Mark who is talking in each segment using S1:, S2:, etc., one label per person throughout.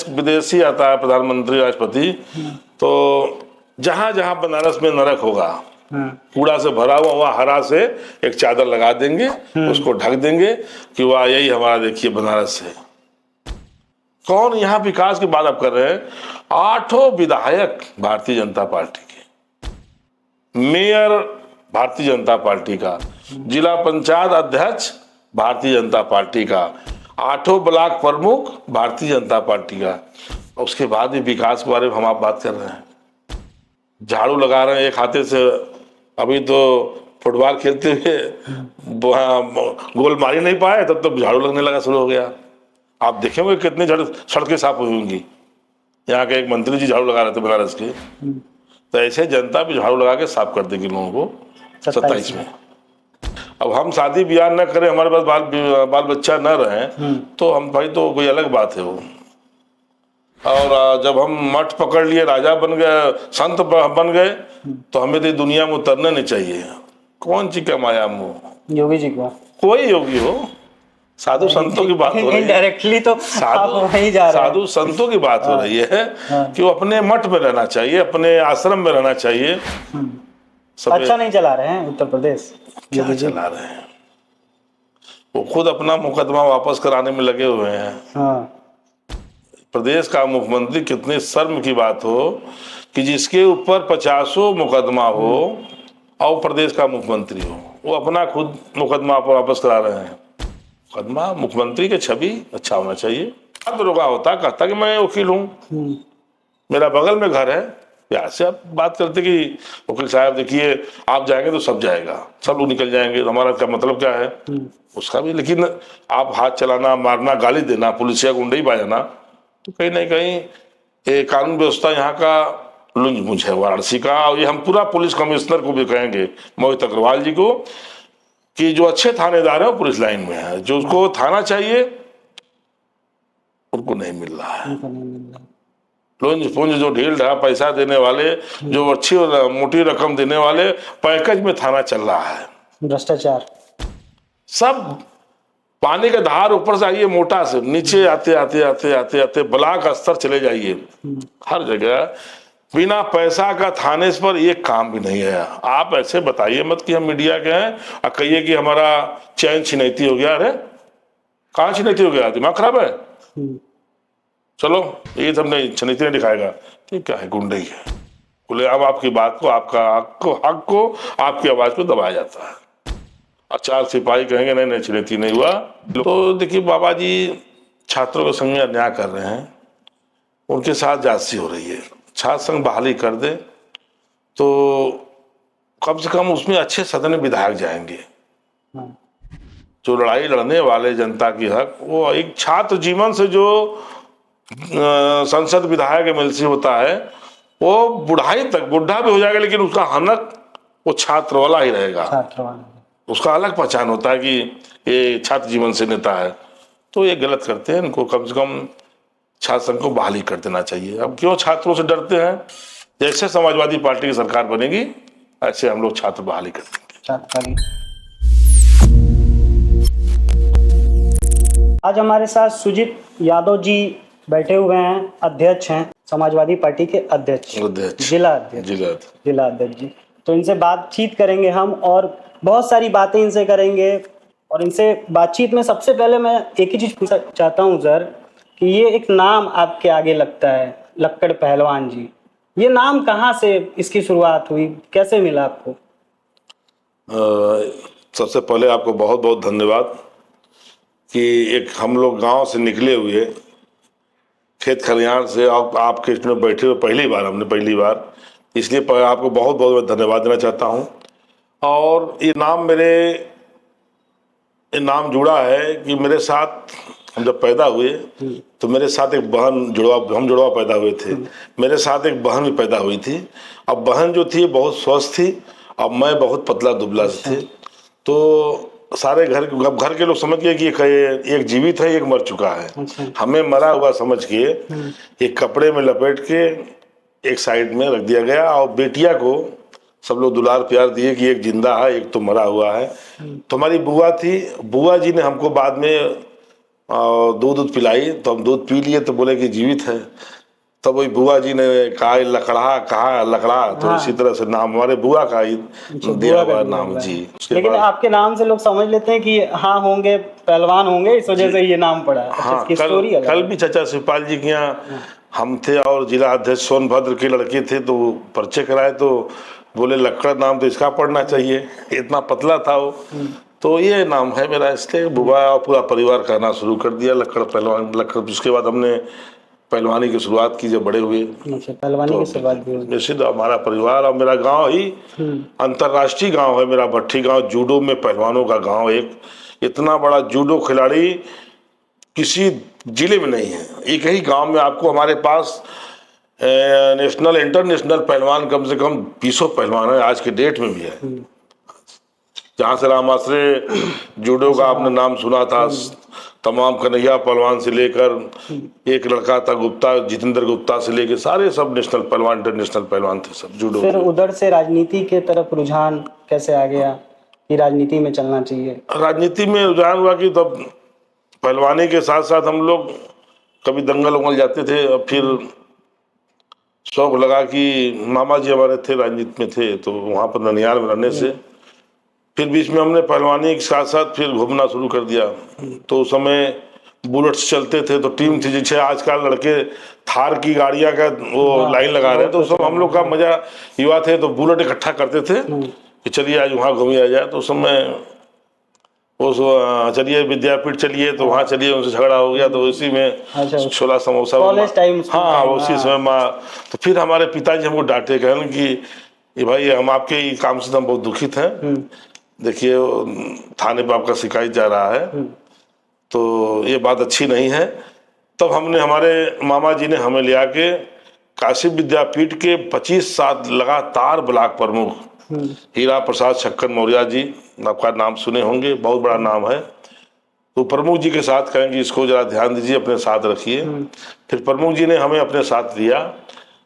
S1: विदेशी आता है प्रधानमंत्री राष्ट्रपति, तो जहां जहां बनारस में नरक होगा कूड़ा से भरा हुआ, वहां हरा से एक चादर लगा देंगे, उसको ढक देंगे कि वाह यही हमारा देखिए बनारस है। कौन यहाँ विकास की बात आप कर रहे हैं? 8 विधायक भारतीय जनता पार्टी के, मेयर भारतीय जनता पार्टी का, जिला पंचायत अध्यक्ष भारतीय जनता पार्टी का, 8 ब्लॉक प्रमुख भारतीय जनता पार्टी का। उसके बाद भी विकास के बारे में हम आप बात कर रहे हैं। झाड़ू लगा रहे हैं एक हाथे से। अभी तो फुटबॉल खेलते हुए गोल मार ही नहीं पाए, तब तो झाड़ू लगने लगा, शुरू हो गया। आप देखेंगे कितनी सड़कें साफ हुई होंगी। यहाँ के एक मंत्री जी झाड़ू लगा रहे थे बनारस के, तो ऐसे जनता भी झाड़ू लगा के साफ कर देगी लोगों को 27 में। अब हम शादी ब्याह न करें, हमारे पास बाल बच्चा न रहे, तो हम भाई तो कोई अलग बात है वो। और जब हम मठ पकड़ लिए, राजा बन गए, संत बन गए, तो हमें तो दुनिया में उतरना नहीं चाहिए। कौन सी का माया मोह?
S2: योगी जी को,
S1: कोई योगी हो, साधु संतों की बात हो रही है।
S2: इनडायरेक्टली तो आप वहीं जा रहे हैं।
S1: साधु संतों की बात हो रही है कि वो अपने मठ में रहना चाहिए, अपने आश्रम में रहना चाहिए।
S2: अच्छा नहीं चला रहे हैं उत्तर प्रदेश,
S1: क्या चला रहे हैं? वो खुद अपना मुकदमा वापस कराने में लगे हुए हैं। प्रदेश का मुख्यमंत्री, कितनी शर्म की बात हो कि जिसके ऊपर 50 मुकदमा हो और प्रदेश का मुख्यमंत्री हो, वो अपना खुद मुकदमा वापस करा रहे हैं। मुकदमा, मुख्यमंत्री की छवि अच्छा होना चाहिए। दरोगा होता, कहता कि मैं वकील हूँ, मेरा बगल में घर है, प्यार से आप बात करते कि वकील साहब देखिए आप जाएंगे तो सब जाएगा, सब लोग निकल जाएंगे, हमारा क्या मतलब क्या है उसका भी। लेकिन आप हाथ चलाना, मारना, गाली देना, पुलिसिया गुंडे ही बजाना, तो कहीं ना कहीं कानून व्यवस्था यहाँ का लुंज मुझ है वाराणसी का। और ये हम पूरा पुलिस कमिश्नर को भी कहेंगे, मोहित अग्रवाल जी को, कि जो अच्छे थानेदार है वो पुलिस लाइन में है, जो उसको थाना चाहिए उनको नहीं मिल रहा है। लुंज पुंज जो ढील ढा पैसा देने वाले, जो अच्छी मोटी रकम देने वाले, पैकेज में थाना चल रहा है।
S2: भ्रष्टाचार
S1: सब पानी का धार ऊपर से आइए मोटा से, नीचे आते आते आते आते आते ब्लॉक स्तर चले जाइए, हर जगह बिना पैसा का थाने पर एक काम भी नहीं है। आप ऐसे बताइए मत कि हम मीडिया के हैं और कहिए कि हमारा चैन छिनैती हो गया। अरे कहाँ छिनैती हो गया? दिमाग खराब है? चलो ये सब नहीं, छिनैती नहीं दिखाएगा, ठीक है, गुंडे ही है। खुलेआम आपकी बात को, आपका हक को, आपकी आवाज को दबाया जाता है। और 4 सिपाही कहेंगे नहीं नहीं छिनैती नहीं हुआ। तो देखिए बाबा जी छात्रों के संग में अन्याय कर रहे हैं, उनके साथ जांच हो रही है। छात्र संघ बहाली कर दे तो कम से कम उसमें अच्छे सदन में विधायक जाएंगे। जो लड़ाई लड़ने वाले जनता की हक, वो एक छात्र जीवन से जो संसद विधायक एमएलसी होता है, वो बुढ़ाई तक, बुढ़ा भी हो जाएगा लेकिन उसका हनक वो छात्र वाला ही रहेगा। उसका अलग पहचान होता है कि ये छात्र जीवन से नेता है। तो ये गलत करते हैं, इनको कम से कम छात्र संघ को बहाली कर देना चाहिए। अब क्यों छात्रों से डरते हैं? जैसे समाजवादी पार्टी की सरकार बनेगी ऐसे हम लोग छात्र बहाली कर देंगे।
S2: आज हमारे साथ सुजीत यादव जी बैठे हुए हैं, अध्यक्ष हैं समाजवादी पार्टी के अध्यक्ष, जिला अध्यक्ष जी। तो इनसे बातचीत करेंगे हम और बहुत सारी बातें इनसे करेंगे। और इनसे बातचीत में सबसे पहले मैं एक ही चीज पूछना चाहता हूँ सर, कि ये एक नाम आपके आगे लगता है, लक्कड़ पहलवान जी, ये नाम कहाँ से इसकी शुरुआत हुई, कैसे मिला आपको?
S1: सबसे पहले आपको बहुत बहुत धन्यवाद कि एक हम लोग गांव से निकले हुए, खेत खलिहान से आपके इसमें बैठे हुए पहली बार, इसलिए आपको बहुत बहुत धन्यवाद देना चाहता हूं। और ये नाम जुड़ा है कि मेरे साथ हम जब पैदा हुए तो मेरे साथ एक बहन हम जुड़वा पैदा हुए थे। मेरे साथ एक बहन भी पैदा हुई थी। अब बहन जो थी बहुत स्वस्थ थी, अब मैं बहुत पतला दुबला थे। तो सारे घर के लोग समझ गए कि एक जीवित है, एक मर चुका है। हमें मरा हुआ समझ के एक कपड़े में लपेट के एक साइड में रख दिया गया। और बेटिया को सब लोग दुलार प्यार दिए कि एक जिंदा है, एक तो मरा हुआ है। तो हमारी बुआ थी, बुआ जी ने हमको बाद में और दूध पिलाई, तो हम दूध पी लिए तो बोले कि जीवित है। तब वही बुआ जी ने कहा लकड़ा, तो इसी तरह से नाम हमारे बुआ का ही दिया हुआ नाम जी।
S2: लेकिन आपके नाम से लोग समझ लेते हैं कि हाँ होंगे, पहलवान होंगे, इस वजह से ये नाम पड़ा।
S1: हाँ, कल भी चाचा शिवपाल जी के यहाँ हम थे और जिला अध्यक्ष सोनभद्र के लड़के थे, तो परिचय कराए तो बोले लक्कड़ नाम तो इसका पढ़ना चाहिए, इतना पतला था वो। तो ये नाम है मेरा, इसलिए बुआ और पूरा परिवार कहना शुरू कर दिया लक्कड़ पहलवान लक्कड़। उसके बाद हमने पहलवानी की शुरुआत की जब बड़े हुए।
S2: पहलवानी की शुरुआत भी
S1: निश्चित हमारा परिवार और मेरा गांव ही अंतर्राष्ट्रीय गांव है मेरा भट्टी गांव, जूडो में पहलवानों का गांव। एक इतना बड़ा जूडो खिलाड़ी किसी जिले में नहीं है, एक ही गांव में आपको हमारे पास नेशनल इंटरनेशनल पहलवान कम से कम 200 पहलवान है आज के डेट में भी है। जहाँ से राम आश्रय जूडो का आपने नाम सुना था, तमाम कन्हैया पहलवान से लेकर एक लड़का था गुप्ता, जितेंद्र गुप्ता से लेकर सारे सब नेशनल पहलवान इंटरनेशनल पहलवान थे सब जूडो।
S2: फिर उधर से राजनीति के तरफ रुझान कैसे आ गया कि राजनीति में चलना चाहिए?
S1: राजनीति में रुझान हुआ कि तब पहलवानी के साथ साथ हम लोग कभी दंगल उंगल जाते थे। अब फिर शौक लगा कि मामा जी हमारे थे राजनीति में थे, तो वहाँ पर ननिहाल में रहने से फिर बीच में हमने पहलवानी के साथ साथ फिर घूमना शुरू कर दिया। तो उस समय बुलेट्स चलते थे, तो टीम थी, जैसे आजकल लड़के थार की गाड़ियां का वो लाइन लगा रहे हैं, तो सब हम लोग का मजा युवा थे तो बुलेट इकट्ठा करते थे कि चलिए आज वहाँ घूमी आ जाए। तो उस समय चलिए विद्यापीठ चलिए, तो वहाँ चलिए, उनसे झगड़ा हो गया तो उसी में छोला समोसा, हाँ उसी समय तो फिर हमारे पिताजी हमको डांटे, कहने कि भाई हम आपके काम से हम बहुत दुखित हैं, देखिए थाने पर आपका शिकायत जा रहा है, तो ये बात अच्छी नहीं है। तब हमने हमारे मामा जी ने हमें ले आके काशी विद्यापीठ के 25 साल लगातार ब्लॉक प्रमुख हीरा प्रसाद छक्कन मौर्य जी, आपका नाम सुने होंगे, बहुत बड़ा नाम है, तो प्रमुख जी के साथ कहेंगे इसको जरा ध्यान दीजिए, अपने साथ रखिए। फिर प्रमुख जी ने हमें अपने साथ लिया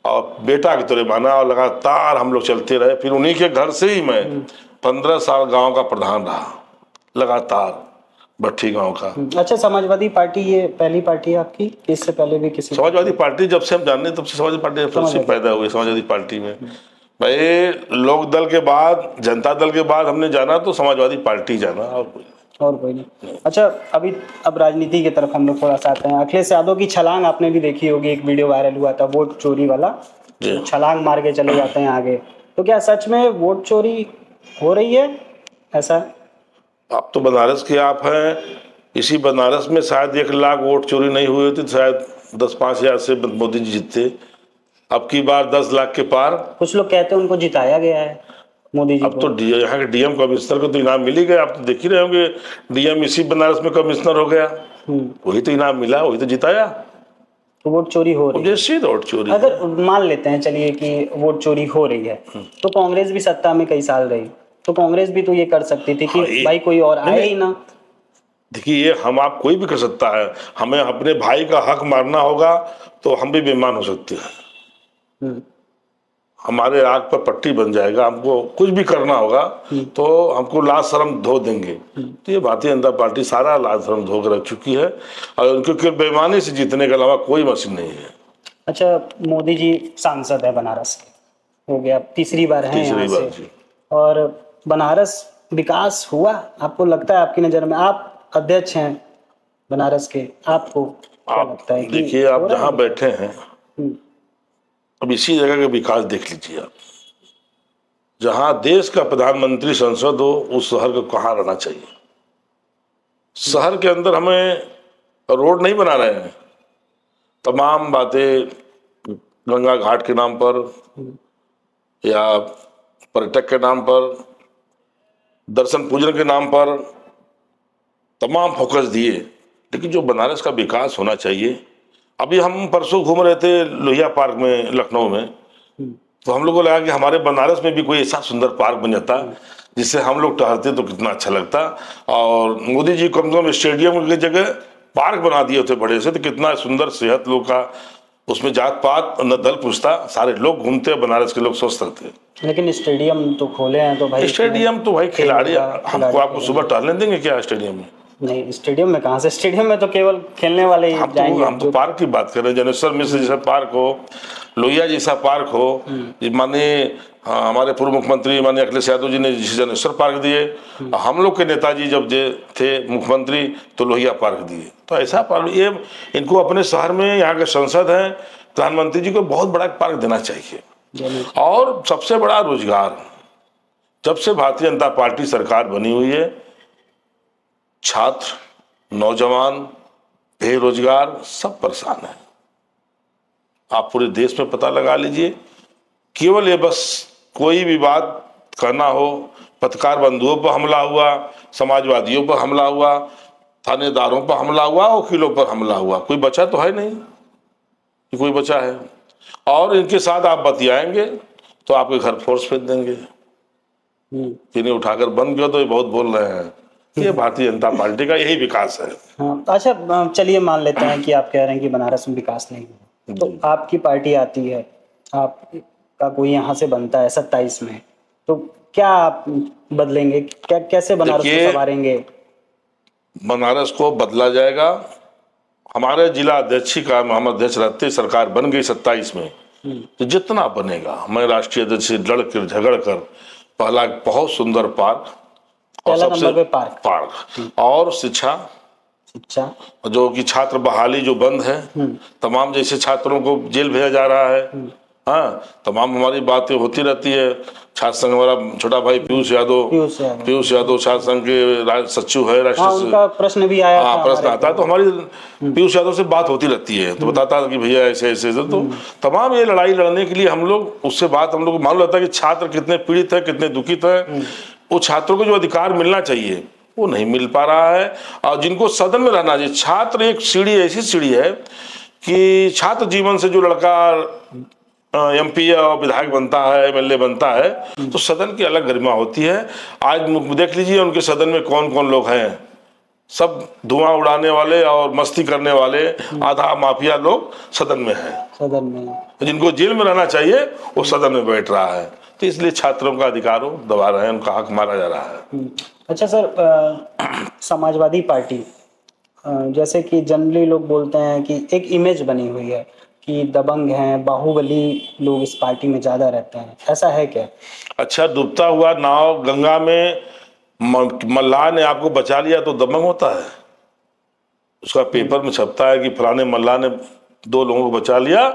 S1: और बेटा की तरह माना और लगातार हम लोग चलते रहे। फिर उन्हीं के घर से ही मैं 15 साल गांव का प्रधान रहा लगातार, भट्टी गांव का।
S2: अच्छा, समाजवादी पार्टी ये पहली पार्टी है आपकी? इससे पहले भी किसी?
S1: समाजवादी पार्टी जब से हम जानते तब से समाजवादी पार्टी जब से पैदा हुई। समाजवादी पार्टी में भाई लोक दल के बाद, जनता दल के बाद हमने जाना तो समाजवादी पार्टी जाना, और
S2: कोई नहीं। अच्छा, अब राजनीति की तरफ हम लोग थोड़ा सा आते हैं। अखिलेश यादव की छलांग आपने भी देखी होगी, एक वीडियो वायरल हुआ था वोट चोरी वाला, छलांग मार के चले जाते हैं आगे। तो क्या सच में वोट चोरी हो रही है ऐसा?
S1: आप तो बनारस के आप हैं, इसी बनारस में शायद 1 लाख वोट चोरी नहीं हुए थे, शायद 10-5 हजार से मोदी जी जीतते। अब की बार 10 लाख के पार।
S2: कुछ लोग कहते हैं उनको जिताया गया है मोदी जी
S1: अब तो यहाँ के डीएम कमिश्नर को तो इनाम मिल ही गया। आप तो देख ही रहे होंगे, डीएम इसी बनारस में कमिश्नर हो गया, वही तो इनाम मिला, वही तो जिताया।
S2: तो वोट चोरी हो रही है।
S1: वोट चोरी
S2: अगर मान लेते हैं चलिए कि वोट चोरी हो रही है, तो कांग्रेस भी सत्ता में कई साल रही, तो कांग्रेस भी तो ये कर सकती थी कि भाई कोई और आए ही ना।
S1: देखिए ये हम आप कोई भी कर सकता है, हमें अपने भाई का हक मारना होगा तो हम भी बेईमान हो सकते हैं, हमारे आग पर पट्टी बन जाएगा। हमको कुछ भी करना होगा तो हमको लाज शर्म धो देंगे। तो ये भारतीय जनता पार्टी सारा लाज शर्म धो कर रख चुकी है और उनके केवल बेईमानी से जीतने के अलावा कोई मशीन नहीं है।
S2: अच्छा, मोदी जी सांसद है बनारस के, हो गया तीसरी बार है यहाँ से, और बनारस विकास हुआ आपको लगता है? आपकी नज़र में, आप अध्यक्ष हैं बनारस के, आपको क्या लगता है?
S1: देखिए आप जहाँ बैठे हैं अब इसी जगह का विकास देख लीजिए आप, जहाँ देश का प्रधानमंत्री संसद हो उस शहर को कहाँ रहना चाहिए। शहर के अंदर हमें रोड नहीं बना रहे हैं, तमाम बातें गंगा घाट के नाम पर या पर्यटक के नाम पर, दर्शन पूजन के नाम पर तमाम फोकस दिए, लेकिन जो बनारस का विकास होना चाहिए। अभी हम परसों घूम रहे थे लोहिया पार्क में लखनऊ में, तो हम लोग को लगा कि हमारे बनारस में भी कोई ऐसा सुंदर पार्क बन जाता जिससे हम लोग टहलते तो कितना अच्छा लगता। और मोदी जी कम से कम स्टेडियम की जगह पार्क बना दिए होते बड़े से, तो कितना सुंदर सेहत लोग का, उसमें जात पात न दल पूछता, सारे लोग घूमते, बनारस के लोग स्वस्थ रहते।
S2: लेकिन स्टेडियम तो खोले हैं, तो भाई
S1: स्टेडियम तो भाई खिलाड़ी, हमको आपको सुबह टहलने देंगे क्या स्टेडियम में?
S2: नहीं, स्टेडियम में कहाँ से, स्टेडियम में तो केवल खेलने वाले ही जाएंगे।
S1: हम तो पार्क की बात कर रहे हैं, जनेश्वर मिश्र जैसा पार्क हो, लोहिया जैसा पार्क हो। माननीय हमारे पूर्व मुख्यमंत्री माननीय अखिलेश यादव जी ने जनेश्वर पार्क दिए, हम लोग के नेताजी जब थे मुख्यमंत्री तो लोहिया पार्क दिए। तो ऐसा पार्क ये इनको अपने शहर में, यहाँ के संसद है, प्रधानमंत्री जी को बहुत बड़ा पार्क देना चाहिए। और सबसे बड़ा रोजगार, जब से भारतीय जनता पार्टी सरकार बनी हुई है, छात्र, नौजवान, बेरोजगार सब परेशान है। आप पूरे देश में पता लगा लीजिए, केवल ये बस कोई भी बात करना हो, पत्रकार बंधुओं पर हमला हुआ, समाजवादियों पर हमला हुआ, थानेदारों पर हमला हुआ, वकीलों पर हमला हुआ, कोई बचा तो है नहीं कि कोई बचा है। और इनके साथ आप बतियाएंगे तो आपके घर फोर्स भेज देंगे, इन्हें उठाकर बंद किया तो ये बहुत बोल रहे हैं। ये भारतीय जनता पार्टी का यही विकास है।
S2: हाँ, अच्छा चलिए मान लेते हैं कि आप कह रहे हैं कि बनारस में विकास नहीं है, तो आपकी पार्टी आती है, आपका कोई यहाँ से बनता है 27 में, तो क्या आप बदलेंगे, क्या कैसे बनारस को संवारेंगे?
S1: बनारस को बदला जाएगा। हमारे जिला अध्यक्ष का हम अध्यक्ष रहते, सरकार बन गई 27 में, तो जितना बनेगा, मैं राष्ट्रीय अध्यक्ष से लड़ कर झगड़ कर पहला बहुत सुंदर पार्क और सबसे पार्क और शिक्षा जो कि छात्र बहाली जो बंद है, तमाम जैसे छात्रों को जेल भेजा जा रहा है, हाँ, तमाम हमारी बातें होती रहती है। छात्र संघ हमारा छोटा भाई पीयूष यादव छात्र संघ के सचिव है,
S2: उनका प्रश्न भी आया,
S1: प्रश्न आता है तो हमारी पीयूष यादव से बात होती रहती है, तो बताता है कि भैया ऐसे ऐसे। तो तमाम ये लड़ाई लड़ने के लिए हम लोग उससे बात, हम लोग को मालूम रहता है कि छात्र कितने पीड़ित है, कितने दुखित है। वो छात्रों को जो अधिकार मिलना चाहिए वो नहीं मिल पा रहा है, और जिनको सदन में रहना चाहिए। छात्र एक सीढ़ी, ऐसी सीढ़ी है कि छात्र जीवन से जो लड़का MP और विधायक बनता है, MLA बनता है, तो सदन की अलग गरिमा होती है। आज देख लीजिए उनके सदन में कौन कौन लोग हैं, सब धुआं उड़ाने वाले और मस्ती करने वाले आधा माफिया लोग सदन में हैं।
S2: सदन में
S1: जिनको जेल में रहना चाहिए वो सदन में बैठ रहा है, तो इसलिए छात्रों का अधिकार दबा रहे हैं, उनका हक मारा जा रहा है।
S2: अच्छा सर, समाजवादी पार्टी जैसे कि जनरली लोग बोलते हैं कि एक इमेज बनी हुई है कि दबंग हैं, बाहुबली लोग इस पार्टी में ज्यादा रहते हैं, ऐसा है क्या? अच्छा,
S1: डूबता हुआ नाव गंगा में मल्लाह ने आपको बचा लिया तो दबंग होता है? उसका पेपर में छपता है कि फलाने मल्लाह ने 2 लोगों को बचा लिया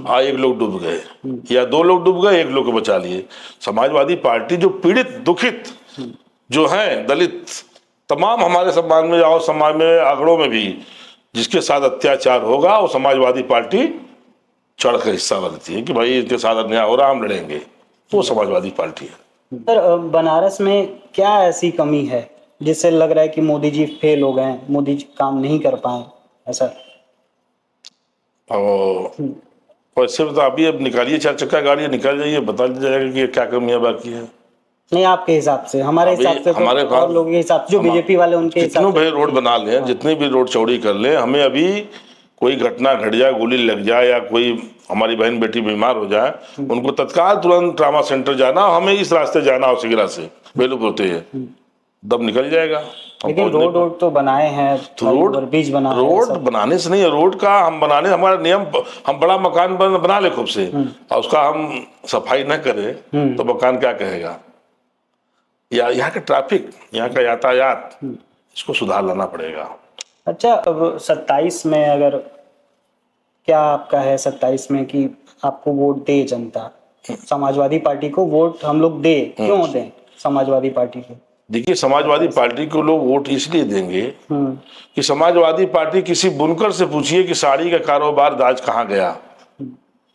S1: और 1 लोग डूब गए, या 2 लोग डूब गए, 1 लोग को बचा लिए। समाजवादी पार्टी जो पीड़ित दुखित जो हैं, दलित, तमाम हमारे समाज में और समाज में आंकड़ों में भी जिसके साथ अत्याचार होगा वो समाजवादी पार्टी चढ़ कर हिस्सा बनती है कि भाई इनके साथ अन्याय हो रहा, हम लड़ेंगे। वो समाजवादी पार्टी है।
S2: सर, बनारस में क्या ऐसी कमी है जिससे लग रहा है कि मोदी जी फेल हो गए, मोदी जी काम नहीं कर पाए, ऐसा?
S1: वैसे तो अभी अब निकालिए 4 चक्का गाड़ी, निकाल जाइए, बता दिया जाएगा कि क्या कमियां बाकी है।
S2: नहीं, आपके हिसाब से, हमारे हिसाब से, हमारे और लोगों के हिसाब से, जो बीजेपी वाले उनके हिसाब से
S1: रोड बना लें, जितनी भी रोड चौड़ी कर ले, हमें अभी कोई घटना घट जाए, गोली लग जाए या कोई हमारी बहन बेटी बीमार हो जाए, उनको तत्काल तुरंत ट्रामा सेंटर जाना, हमें इस रास्ते जाना हो, सिगरा से बेलूप होते हैं, दब निकल जाएगा।
S2: लेकिन रोड तो बनाए हैं,
S1: रोड बनाने से नहीं है, रोड का हम बनाने, हमारा नियम, हम बड़ा मकान बना ले खूब से और उसका हम सफाई न करें तो मकान क्या कहेगा? या यहाँ का ट्रैफिक, यहाँ का यातायात, इसको सुधार लाना पड़ेगा।
S2: अच्छा, अब 27 में अगर, क्या आपका है 27 में कि आपको वोट दे जनता, समाजवादी पार्टी को वोट हम लोग दे, क्यों दें समाजवादी पार्टी को?
S1: देखिए, समाजवादी पार्टी को लोग वोट इसलिए देंगे कि समाजवादी पार्टी, किसी बुनकर से पूछिए कि साड़ी का कारोबार आज कहाँ गया,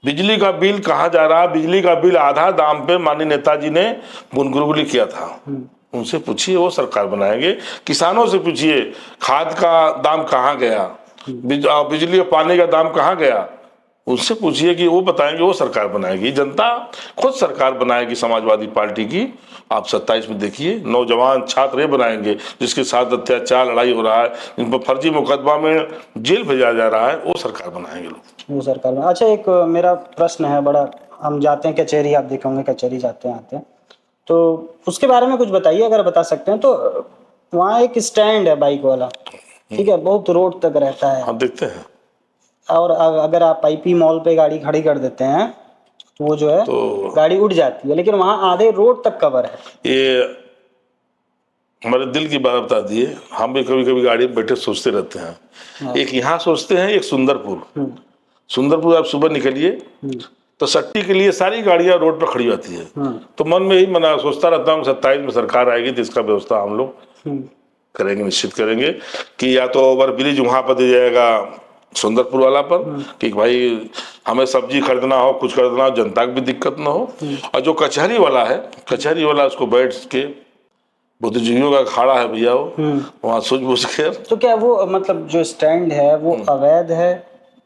S1: बिजली का बिल कहाँ जा रहा। बिजली का बिल आधा दाम पे माननीय नेताजी ने बुनगुरगुली किया था, उनसे पूछिए, वो सरकार बनाएंगे। किसानों से पूछिए खाद का दाम कहाँ गया, बिजली और पानी का दाम कहाँ गया, उनसे पूछिए कि वो बताएंगे, वो सरकार बनाएगी। जनता खुद सरकार बनाएगी समाजवादी पार्टी की। आप 27 में देखिए, नौजवान छात्र ये बनाएंगे जिसके साथ अत्याचार लड़ाई हो रहा है, जिन पर फर्जी मुकदमा में जेल भेजा जा रहा है, वो सरकार बनाएंगे लोग,
S2: वो सरकार में। अच्छा, एक मेरा प्रश्न है बड़ा, हम जाते हैं कचहरी, आप देखेंगे कचहरी जाते हैं आते हैं, तो उसके बारे में कुछ बताइए, अगर बता सकते हैं तो। वहाँ एक स्टैंड है बाइक वाला, ठीक है, बहुत रोड तक रहता है।
S1: हम देखते हैं
S2: और अगर आप आईपी मॉल पे गाड़ी खड़ी कर देते हैं तो वो जो है
S1: तो
S2: गाड़ी उड़ जाती है, लेकिन वहाँ आधे रोड तक कवर है।
S1: ये हमारे दिल की बात बता दिए। हम भी कभी कभी गाड़ी में बैठे सोचते रहते हैं, एक यहाँ सोचते हैं, एक सुंदरपुर। सुंदरपुर आप सुबह निकलिए तो सट्टी के लिए सारी गाड़ियां रोड पर खड़ी होती है, तो मन में ही मना सोचता रहता हूँ 27 में सरकार आएगी तो इसका व्यवस्था हम लोग करेंगे, निश्चित करेंगे कि या तो ओवर ब्रिज वहां पर दिया जाएगा सुंदरपुर वाला पर, कि भाई हमें सब्जी खरीदना हो, कुछ खरीदना हो, जनता की भी दिक्कत ना हो। और जो कचहरी वाला है, कचहरी वाला उसको बैठ के, बुद्धिजीवियों का अखाड़ा है भैया, वो वहाँ सूझबूझ के।
S2: तो क्या वो मतलब जो स्टैंड है वो अवैध है?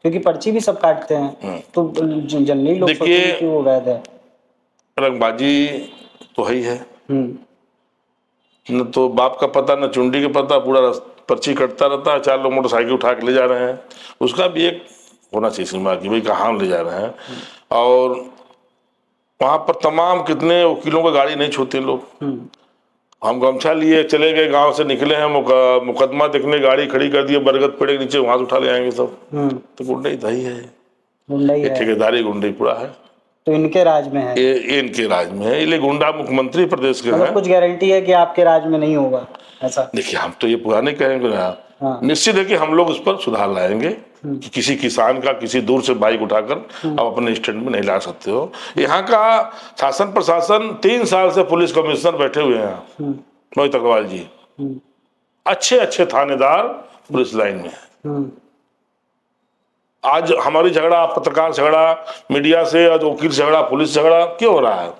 S2: क्योंकि पर्ची भी सब काटते हैं, तो जनरली लोग सोचते हैं कि वो अवैध है।
S1: रंगबाजी तो है ही है, न तो बाप का पता न चुंडी का पता, पूरा पर्ची कटता रहता है, 4 लोग मोटरसाइकिल उठा के ले जा रहे हैं। उसका भी एक होना चाहिए सीमा कि भाई कहाँ ले जा रहे हैं। और वहां पर तमाम कितने वकीलों का गाड़ी नहीं छूते लोग। हम गमछा लिए चले गए, गांव से निकले हैं, मुकदमा देखने गाड़ी खड़ी कर दी, बरगद पेड़ के नीचे, वहां से उठा ले आएंगे सब। तो गुंडई दही है,
S2: गुंडई है,
S1: ठेकेदारी गुंडई पूरा है।
S2: तो इनके राज में है,
S1: ये इनके राज में है, ये गुंडा मुख्यमंत्री प्रदेश के हैं।
S2: कुछ गारंटी है कि आपके राज में नहीं होगा ऐसा?
S1: देखिए हम तो ये पूरा नहीं कहेंगे ना, निश्चित है कि हम लोग उस पर सुधार लाएंगे कि किसी किसान का किसी दूर से बाइक उठाकर आप अपने स्टैंड में नहीं ला सकते हो। यहाँ का शासन प्रशासन 3 साल से पुलिस कमिश्नर बैठे हुए हैं, मोहित अग्रवाल जी, अच्छे अच्छे थानेदार पुलिस लाइन में है। आज हमारी झगड़ा, पत्रकार झगड़ा मीडिया से, आज वकील झगड़ा, पुलिस झगड़ा क्यों हो रहा है?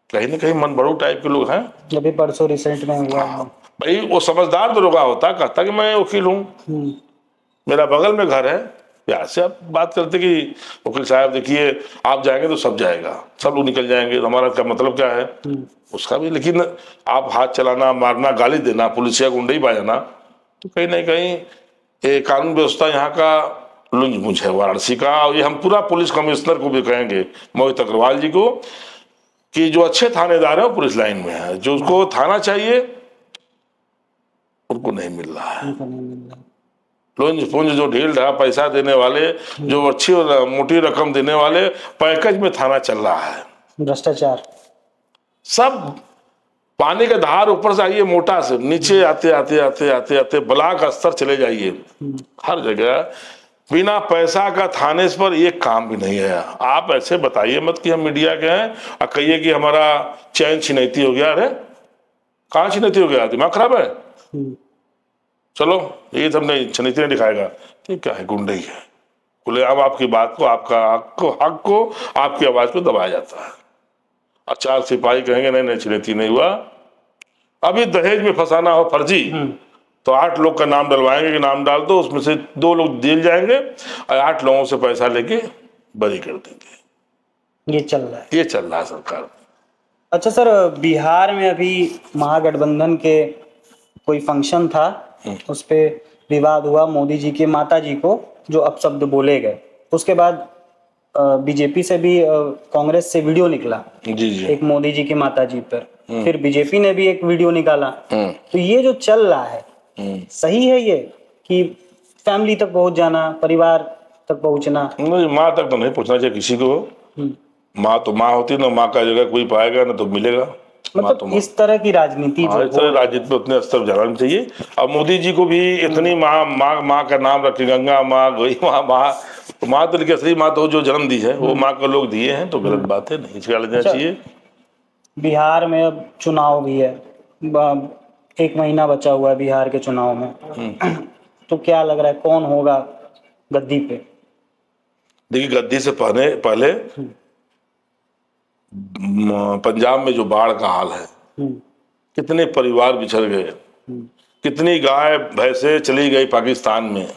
S1: कहीं ना कहीं मन बड़ू टाइप के लोग हैं।
S2: अभी परसों रिसेंट में हुआ,
S1: भाई वो समझदार दरोगा होता, कहता कि मैं वकील हूँ, मेरा बगल में घर है, प्यार से आप बात करते कि वकील साहब देखिए आप जाएंगे तो सब जाएगा, सब लोग निकल जाएंगे, तो हमारा क्या मतलब क्या है उसका भी। लेकिन आप हाथ चलाना, मारना, गाली देना, पुलिस या गुंडई बजाना, तो कहीं ना कहीं कानून व्यवस्था यहाँ का लुंज मुंज है वाराणसी का। और ये हम पूरा पुलिस कमिश्नर को भी कहेंगे, मोहित अग्रवाल जी को, कि जो अच्छे थानेदार है वो पुलिस लाइन में है, जो उसको थाना चाहिए उनको नहीं मिल रहा है। लुंज पुंज जो ढील ढा पैसा देने वाले, जो अच्छी मोटी रकम देने वाले, पैकेज में थाना चल रहा है।
S2: भ्रष्टाचार
S1: सब पानी का धार ऊपर से आइए मोटा से, नीचे आते आते आते आते आते ब्लॉक स्तर चले जाइए, हर जगह बिना पैसा का थाने पर एक काम भी नहीं है। आप ऐसे बताइए मत कि हम मीडिया के हैं और कहिए कि हमारा चैन छिनैती हो गया। अरे कहाँ छिनैती हो गया? दिमाग खराब है? चलो ये सब नहीं, छिनैती नहीं दिखाएगा, ठीक क्या है, गुंडई है। खुलेआम आपकी बात को, आपका हक को, आपकी आवाज को दबाया जाता है। और 4 सिपाही कहेंगे नहीं नहीं छिनैती नहीं हुआ। अभी दहेज में फंसाना हो फर्जी तो 8 लोग का नाम डलवाएंगे कि नाम डाल दो, उसमें से 2 लोग जेल जाएंगे और 8 लोगों से पैसा लेके बरी कर देंगे।
S2: ये चल रहा है,
S1: ये चल रहा है सरकार।
S2: अच्छा सर, बिहार में अभी महागठबंधन के कोई फंक्शन था, उस पे विवाद हुआ, मोदी जी के माता जी को जो अपशब्द बोले गए, उसके बाद बीजेपी से भी कांग्रेस से वीडियो निकला
S1: जी।
S2: एक मोदी जी की माता जी पर, फिर बीजेपी ने भी एक वीडियो निकाला। तो ये जो चल रहा है सही है ये कि फैमिली तक पहुंच जाना, परिवार तक पहुंचना?
S1: नहीं, माँ तक तो नहीं पहुंचना चाहिए किसी को। माँ तो माँ होती ना, माँ का जगह कोई पाएगा ना तो मिलेगा।
S2: मतलब तो इस तरह की राजनीति
S1: इस तरह राजनीति में उतने स्तर जाना नहीं चाहिए। अब मोदी जी को भी इतनी माँ का नाम रखे, गंगा माँ, गई माँ, तो माँ तो असली माँ तो जो जन्म दी है वो माँ को लोग दिए हैं, तो गलत बात है, नहीं चलना चाहिए।
S2: बिहार में अब चुनाव भी है, 1 महीना बचा हुआ है बिहार के चुनाव में। तो क्या लग रहा है कौन होगा गद्दी पे?
S1: देखिए गद्दी से पहले पंजाब में जो बाढ़ का हाल है, कितने परिवार बिछड़ गए, कितनी गाय भैंसे चली गई पाकिस्तान में,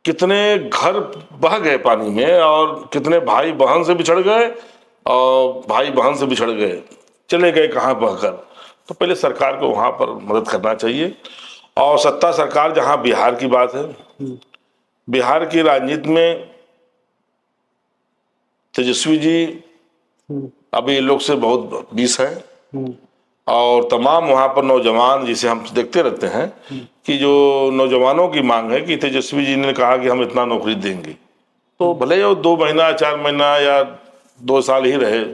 S1: कितने घर बह गए पानी में, और कितने भाई बहन से बिछड़ गए और भाई बहन से बिछड़ गए, चले गए कहाँ बहकर। तो पहले सरकार को वहां पर मदद करना चाहिए। और सत्ता सरकार जहां बिहार की बात है, बिहार की राजनीति में तेजस्वी जी अभी लोग से बहुत 20 है, और तमाम वहाँ पर नौजवान, जिसे हम देखते रहते हैं कि जो नौजवानों की मांग है कि तेजस्वी जी ने कहा कि हम इतना नौकरी देंगे, तो भले वो 2 महीना 4 महीना या 2 साल ही रहे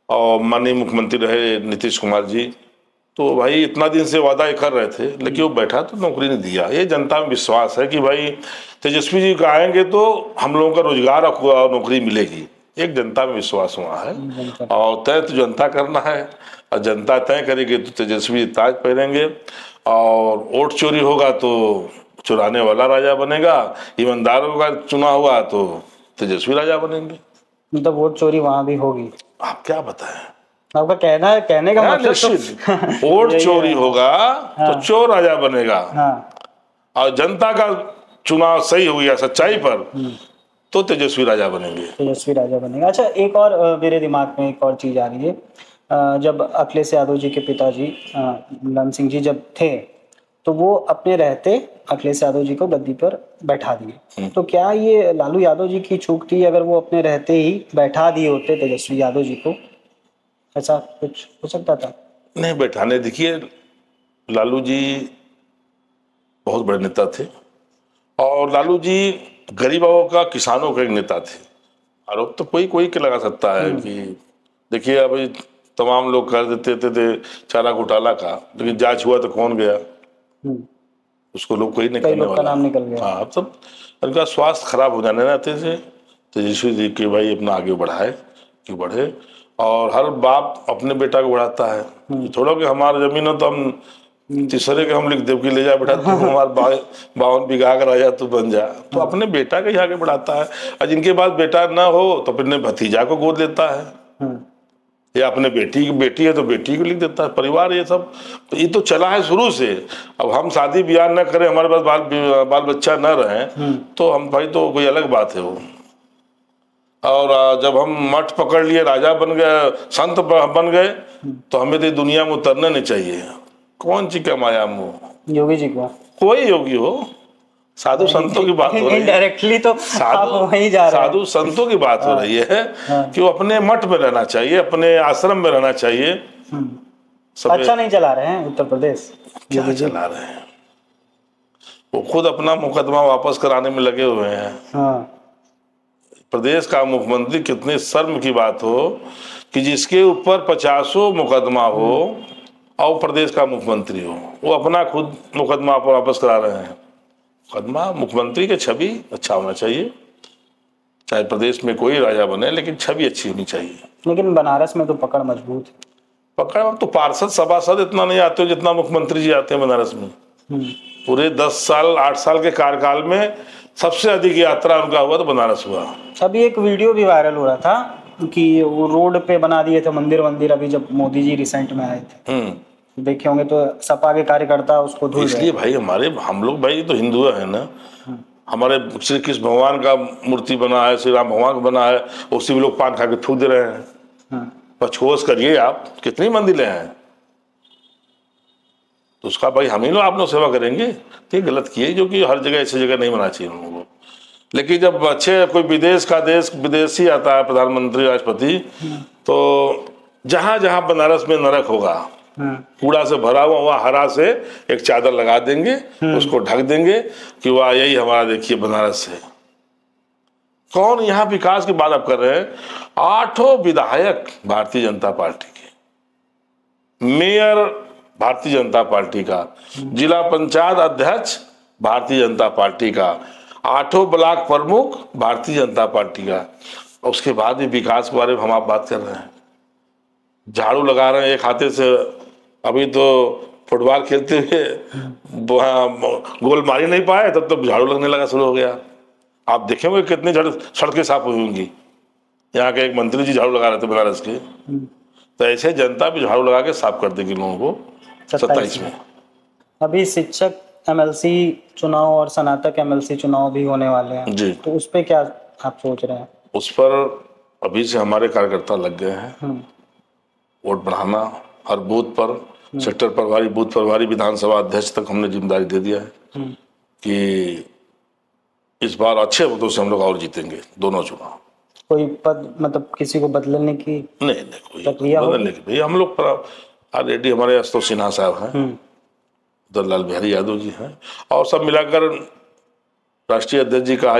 S1: और माननीय मुख्यमंत्री रहे नीतीश कुमार जी, तो भाई इतना दिन से वादा कर रहे थे, लेकिन वो बैठा तो नौकरी नहीं दिया। ये जनता में विश्वास है कि भाई तेजस्वी जी का आएंगे तो हम लोगों का रोजगार और नौकरी मिलेगी, एक जनता में विश्वास हुआ है। और तय तो जनता करना है, और जनता तय करेगी तो तेजस्वी ताज पहनेंगे, और वोट चोरी होगा तो चुराने वाला राजा बनेगा, ईमानदारों का चुना हुआ तो तेजस्वी राजा बनेंगे।
S2: मतलब वोट चोरी वहां भी होगी?
S1: आप क्या बताएं,
S2: आपका कहने का मतलब तो
S1: वोट चोरी होगा तो चोर राजा बनेगा, और जनता का चुनाव सही हो गया सच्चाई पर तो तेजस्वी राजा बनेंगे।
S2: तेजस्वी राजा बनेगा। अच्छा, एक और मेरे दिमाग में एक और चीज आ रही है। जब अखिलेश यादव जी के पिताजी मुलायम सिंह जी जब थे, तो वो अपने रहते अखिलेश यादव जी को गद्दी पर बैठा दिए, तो क्या ये लालू यादव जी की चूक थी? अगर वो अपने रहते ही बैठा दिए होते तेजस्वी यादव जी को, ऐसा कुछ हो सकता था?
S1: नहीं बैठाने, देखिए लालू जी बहुत बड़े नेता थे, और लालू जी गरीबों का, किसानों का एक नेता थे। आरोप तो कोई कोई के लगा सकता है कि देखिए अभी तमाम लोग कर देते थे चारा घोटाला का, लेकिन जांच हुआ तो कौन गया, उसको लोग कोई नहीं करने वाला।
S2: नाम निकल गया।
S1: हाँ, सब उनका स्वास्थ्य खराब हो जाने रहते से तेजस्वी जी के भाई अपना आगे बढ़ाए कि बढ़े, और हर बाप अपने बेटा को बढ़ाता है। थोड़ा कि हमारा जमीन हो तो हम तीसरे के हम लिख दे कि ले जा बेटा तू हमारे 52 बीघा का राजा तू बन जा, तो अपने बेटा का ही आगे बढ़ाता है। और जिनके पास बेटा ना हो तो अपने भतीजा को गोद लेता है, या अपने बेटी है तो बेटी को लिख देता है। परिवार ये सब तो ये तो चला है शुरू से। अब हम शादी ब्याह न करें, हमारे पास बाल बच्चा न रहे, तो हम भाई तो कोई अलग बात है वो। और जब हम मठ पकड़ लिए, राजा बन गए, संत बन गए, तो हमें तो दुनिया में उतरना नहीं चाहिए। कौन सी क्या माया मोह,
S2: योगी जी को,
S1: कोई योगी हो, साधु संतों की बात हो रही है।
S2: इनडायरेक्टली तो आप वहीं जा रहे हैं।
S1: साधु संतों की बात हो रही है कि वो अपने मठ में रहना चाहिए, अपने आश्रम में रहना चाहिए।
S2: अच्छा नहीं चला रहे हैं उत्तर प्रदेश,
S1: क्या चला रहे हैं, वो खुद अपना मुकदमा वापस कराने में लगे हुए हैं। प्रदेश का मुख्यमंत्री, कितने शर्म की बात हो कि जिसके ऊपर 50 मुकदमा हो और प्रदेश का मुख्यमंत्री हो, वो अपना खुद मुकदमा पर वापस करा रहे हैं। मुकदमा, मुख्यमंत्री की छवि अच्छा होना चाहिए, चाहे प्रदेश में कोई राजा बने, लेकिन छवि अच्छी होनी चाहिए।
S2: लेकिन बनारस में तो पकड़ मजबूत है।
S1: पकड़ तो पार्षद सभासद इतना नहीं आते हो जितना मुख्यमंत्री जी आते हैं बनारस में। पूरे 10 साल 8 साल के कार्यकाल में सबसे अधिक यात्रा उनका हुआ तो बनारस हुआ।
S2: अभी एक वीडियो भी वायरल हो रहा था कि वो रोड पे बना दिए थे मंदिर, अभी जब मोदी जी रिसेंट में आए थे, देखे होंगे, तो सपा के कार्यकर्ता उसको धुल
S1: इसलिए भाई हम लोग भाई तो हिंदू है ना, हमारे श्री कृष्ण भगवान का मूर्ति बना है, श्री राम भगवान का बना है, उसी में लोग पान खा के थूक दे रहे हैं। पछोस करिए, आप कितनी मंदिरें हैं, तो उसका भाई हम ही लोग आप लोग सेवा करेंगे, तो ये गलत किए, जो कि हर जगह ऐसी जगह नहीं मना चाहिए हम लोगों को। लेकिन जब अच्छे कोई विदेशी आता है प्रधानमंत्री राष्ट्रपति, तो जहां जहां बनारस में नरक होगा, कूड़ा से भरा हुआ हरा से एक चादर लगा देंगे, उसको ढक देंगे कि वाह यही हमारा देखिए बनारस है। कौन यहाँ विकास की बात आप कर रहे हैं? 8 विधायक भारतीय जनता पार्टी के, मेयर भारतीय जनता पार्टी का, जिला पंचायत अध्यक्ष भारतीय जनता पार्टी का, 8 ब्लॉक प्रमुख भारतीय जनता पार्टी का। उसके बाद भी विकास के बारे में हम आप बात कर रहे हैं। झाड़ू लगा रहे हैं एक हाथे से, अभी तो फुटबॉल खेलते हुए गोल मार ही नहीं पाए, तब तो झाड़ू लगने लगा शुरू हो गया। आप देखेंगे कितनी सड़कें साफ हुई होंगी। यहाँ के एक मंत्री जी झाड़ू लगा रहे थे बनारस के, तो ऐसे जनता भी झाड़ू लगा के साफ कर देगी लोगों को 27 में।
S2: अभी शिक्षक MLC चुनाव और स्नातक MLC चुनाव भी होने वाले हैं
S1: जी,
S2: तो उस पर क्या आप सोच रहे हैं?
S1: उस पर अभी से हमारे कार्यकर्ता लग गए हैं। वोट बढ़ाना, हर बूथ पर सेक्टर प्रभारी, बूथ प्रभारी, विधानसभा अध्यक्ष तक हमने जिम्मेदारी दे दिया है कि इस बार अच्छे वोटों से हम लोग और जीतेंगे दोनों चुनाव।
S2: कोई पद मतलब किसी को बदलने की
S1: नहीं कोई प्रक्रिया बदलने की, भाई हम लोग ऑलरेडी हमारे आशुतोष सिन्हा साहब हैं, उधर लाल बिहारी यादव जी हैं, और सब मिलाकर राष्ट्रीय अध्यक्ष जी का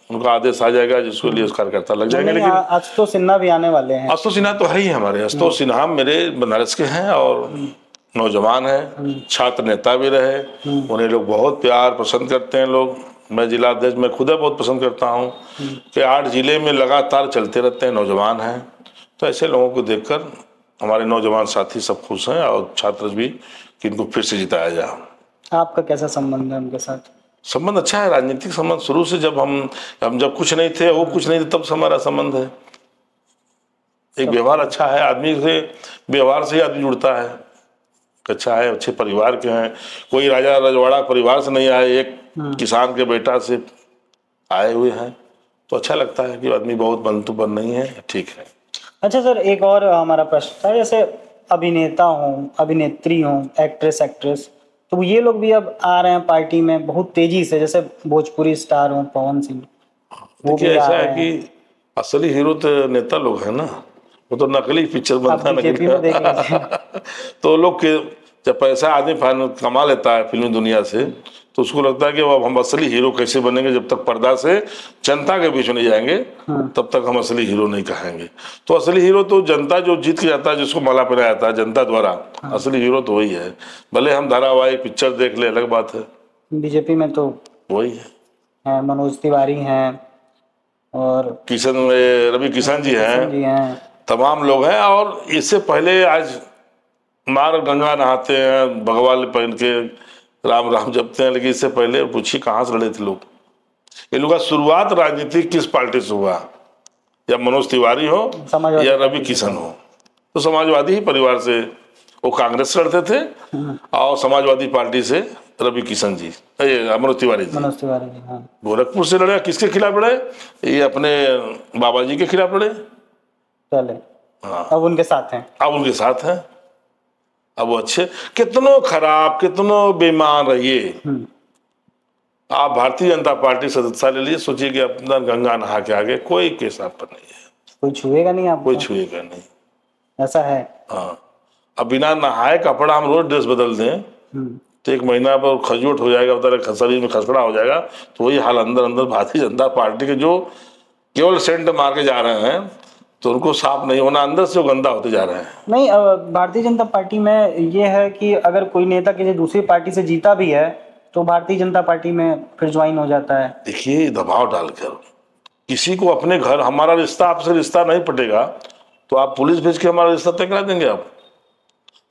S1: उनका आदेश आ जाएगा, जिसके लिए उस कार्यकर्ता लग जाएंगे। लेकिन
S2: आशुतोष सिन्हा भी आने वाले हैं।
S1: आशुतोष सिन्हा तो है ही हमारे, आशुतोष सिन्हा मेरे बनारस के हैं और नौजवान हैं, छात्र नेता भी रहे, उन्हें लोग बहुत प्यार पसंद करते हैं लोग। मैं जिला अध्यक्ष मैं खुद बहुत पसंद करता हूँ कि 8 जिले में लगातार चलते रहते हैं, नौजवान हैं। तो ऐसे लोगों को देखकर हमारे नौजवान साथी सब खुश हैं और छात्र भी कि इनको फिर से जिताया जाए।
S2: आपका कैसा संबंध है उनके साथ?
S1: संबंध अच्छा है, राजनीतिक संबंध शुरू से। जब हम जब कुछ नहीं थे, वो कुछ नहीं थे, तब से हमारा संबंध है। एक व्यवहार अच्छा है, आदमी से व्यवहार से ही आदमी जुड़ता है। अच्छा है, अच्छे परिवार के हैं, कोई राजा रजवाड़ा परिवार से नहीं आए, एक किसान के बेटा से आए हुए हैं, तो अच्छा लगता है कि आदमी बहुत बंधु बन नहीं है, ठीक है।
S2: अच्छा सर, एक और हमारा प्रश्न था, जैसे अभिनेता हों, अभिनेत्री हों, एक्ट्रेस, तो ये लोग भी अब आ रहे हैं पार्टी में बहुत तेजी से, जैसे भोजपुरी स्टार हों पवन सिंह, वो भी
S1: ऐसा है कि असली हीरो तो नेता लोग हैं ना, वो तो नकली पिक्चर बनता है तो लोग के जब पैसा आदमी कमा लेता है फिल्मी दुनिया से, तो उसको लगता है कि अब हम असली हीरो कैसे बनेंगे, जब तक पर्दा से जनता के बीच में नहीं जाएंगे तब तक हम असली हीरो नहीं कहेंगे। तो असली हीरो तो जनता जो जीत के जाता है, जिसको माला पहनाया जाता है जनता द्वारा, असली हीरो तो वही है। भले हम धारावाहिक पिक्चर देख ले, अलग बात है।
S2: बीजेपी में तो वही है, मनोज तिवारी हैं और
S1: रवि किशन जी हैं, तमाम लोग हैं। और इससे पहले आज मार गंगा नहाते हैं, भगवान पहन के राम राम जपते हैं, लेकिन इससे पहले पूछिए कहाँ से लड़े थे लोग। ये लोग का शुरुआत राजनीति किस पार्टी से हुआ, या मनोज तिवारी हो या रवि किशन हो, तो समाजवादी ही परिवार से। वो कांग्रेस से लड़ते थे और समाजवादी पार्टी से रवि किशन जी, मनोज तिवारी जी गोरखपुर से लड़े। किसके खिलाफ लड़े? ये अपने बाबा जी के खिलाफ लड़े।
S2: हाँ, अब उनके साथ हैं,
S1: अब वो अच्छे। कितनों खराब, कितनों बेईमान रहिए, आप भारतीय जनता पार्टी सदस्यता ले लिए, सोचिए कि अपना गंगा नहा के आगे कोई केस आप पर नहीं है,
S2: कोई छुएगा नहीं, आपको
S1: कोई छुएगा नहीं,
S2: ऐसा है।
S1: हाँ, अब बिना नहाए कपड़ा हम रोज ड्रेस बदल दें तो 1 महीना पर खजूट हो जाएगा, बता शरीर में खसड़ा हो जाएगा। तो वही हाल अंदर भारतीय जनता पार्टी के जो केवल सेंट मार के जा रहे हैं, तो उनको साफ नहीं होना, अंदर से वो गंदा होते जा रहे हैं।
S2: नहीं, भारतीय जनता पार्टी में ये है कि अगर कोई नेता किसी दूसरी पार्टी से जीता भी है तो भारतीय जनता पार्टी में फिर ज्वाइन हो जाता है।
S1: देखिए, दबाव डालकर किसी को अपने घर, हमारा रिश्ता आपसे रिश्ता नहीं पटेगा तो आप पुलिस भेज के हमारा रिश्ता तय करा देंगे। आप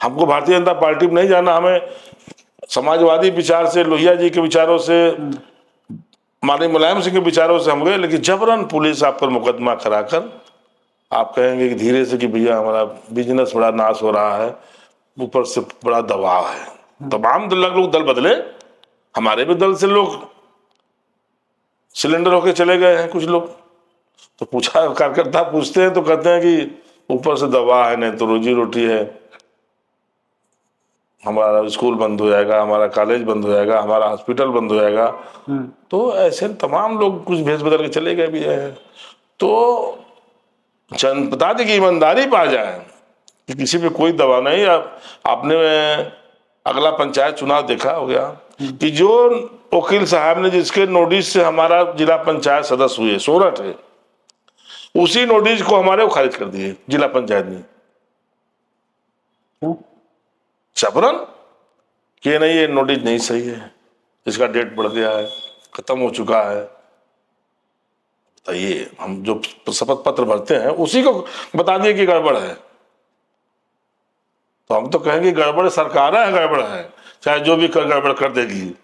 S1: हमको भारतीय जनता पार्टी में नहीं जाना, हमें समाजवादी विचार से, लोहिया जी के विचारों से, माननीय मुलायम सिंह के विचारों से हम गए, लेकिन जबरन पुलिस आप पर मुकदमा कराकर आप कहेंगे कि धीरे से कि भैया हमारा बिजनेस बड़ा नाश हो रहा है, ऊपर से बड़ा दबाव है। तमाम लोग दल बदले, हमारे भी दल से लोग सिलेंडर होके चले गए हैं कुछ लोग। तो पूछा, कार्यकर्ता पूछते हैं तो कहते हैं कि ऊपर से दबाव है, नहीं तो रोजी रोटी है, हमारा स्कूल बंद हो जाएगा, हमारा कॉलेज बंद हो जाएगा, हमारा हॉस्पिटल बंद हो जाएगा। तो ऐसे तमाम लोग कुछ भेज बदल के चले गए भी है। तो जनता की ईमानदारी पा जाए कि किसी पे कोई दबाव नहीं। आपने अगला पंचायत चुनाव देखा हो गया कि जो वकील साहब ने, जिसके नोटिस से हमारा जिला पंचायत सदस्य हुए, सोरठ है, उसी नोटिस को हमारे वो खारिज कर दिए जिला पंचायत ने। जबरन कि नहीं, ये नोटिस नहीं सही है, इसका डेट बढ़ गया है, खत्म हो चुका है। बताइए, हम जो शपथ पत्र भरते हैं उसी को बता दिए कि गड़बड़ है, तो हम तो कहेंगे गड़बड़ सरकार है, गड़बड़ है, चाहे जो भी गड़बड़ कर देगी।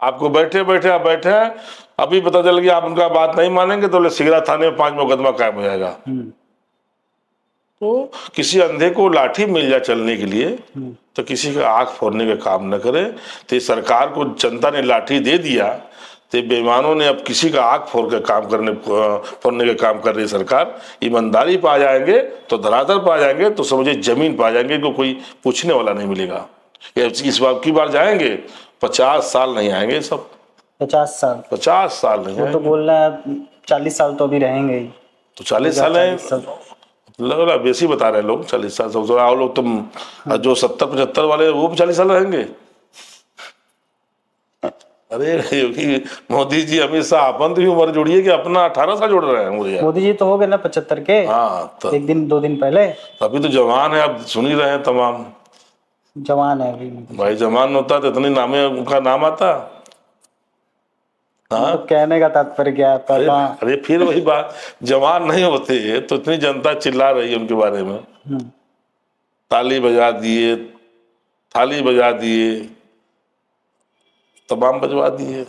S1: आपको बैठे बैठे आप बैठे हैं, अभी पता चल गया आप उनका बात नहीं मानेंगे तो सिगरा थाने में 5 मुकदमा कायम हो जाएगा। तो किसी अंधे को लाठी मिल जाए चलने के लिए तो किसी का आंख फोड़ने का काम न करे। तो सरकार को जनता ने लाठी दे दिया, तो बेईमानों ने अब किसी का आंख फोड़ने का काम कर रही सरकार। ईमानदारी पा जाएंगे तो धरातल पा जाएंगे, तो समझिए जमीन पा जाएंगे, को कोई पूछने वाला नहीं मिलेगा। इस बार जाएंगे 50 साल नहीं आएंगे, सब
S2: 50 साल नहीं
S1: आएंगे।
S2: तो बोल रहा है 40 साल तो अभी रहेंगे ही।
S1: तो 40 साल है, लग रहा बेसी बता रहे हैं लोग 40 साल से। और लोग तुम जो 70-75 वाले वो भी 40 साल रहेंगे। अरे योगी मोदी जी, अमित शाह, अपन भी उम्र जोड़िए कि अपना 18 साल जोड़ रहे हैं मुझे।
S2: मोदी जी तो हो गए ना 75 के।
S1: हाँ तो
S2: एक दिन 2 दिन पहले।
S1: अभी तो जवान है, आप सुन ही रहे हैं तमाम।
S2: जवान है अभी
S1: भाई जवान होता तो इतनी नामे उनका नाम आता। हाँ
S2: तो कहने का तात्पर्य क्या है आपका?
S1: अरे फिर वही बात, जवान नहीं होते तो इतनी जनता चिल्ला रही है उनके बारे में। ताली बजा दिए, थाली बजा दिए, तमाम बजवा दिए।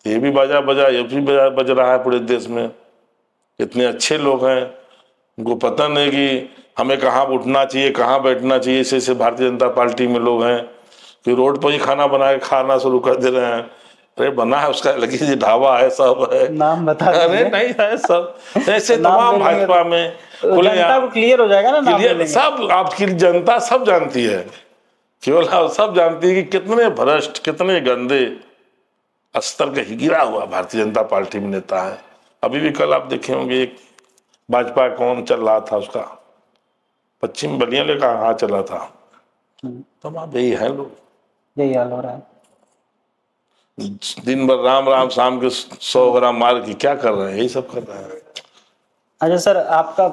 S1: ये भी बाजा बजा, ये भी बज रहा है पूरे देश में। इतने अच्छे लोग हैं, उनको पता नहीं कि हमें कहाँ उठना चाहिए, कहाँ बैठना चाहिए। ऐसे भारतीय जनता पार्टी में लोग हैं कि रोड पर ही खाना बना के खाना शुरू कर दे रहे हैं। अरे बना है उसका अलग ही ढाबा है, सब है,
S2: नाम बता।
S1: अरे नहीं है सब ऐसे तमाम भाजपा में।
S2: जनता को क्लियर हो जाएगा ना, नाम लेंगे।
S1: सब आपकी जनता सब जानती है, केवल सब जानती है कि कितने भ्रष्ट, कितने गंदे स्तर का गिरा हुआ भारतीय जनता पार्टी में नेता है। अभी भी कल आप देखे होंगे एक भाजपा कौन चल रहा था, उसका पश्चिम बलिया का हाथ चला था। तमाम यही है लोग,
S2: यही हाल हो रहा है।
S1: दिन भर राम राम, शाम के 100 ग्राम मार के क्या कर रहे हैं, यही सब कर रहे हैं।
S2: अच्छा सर, आपका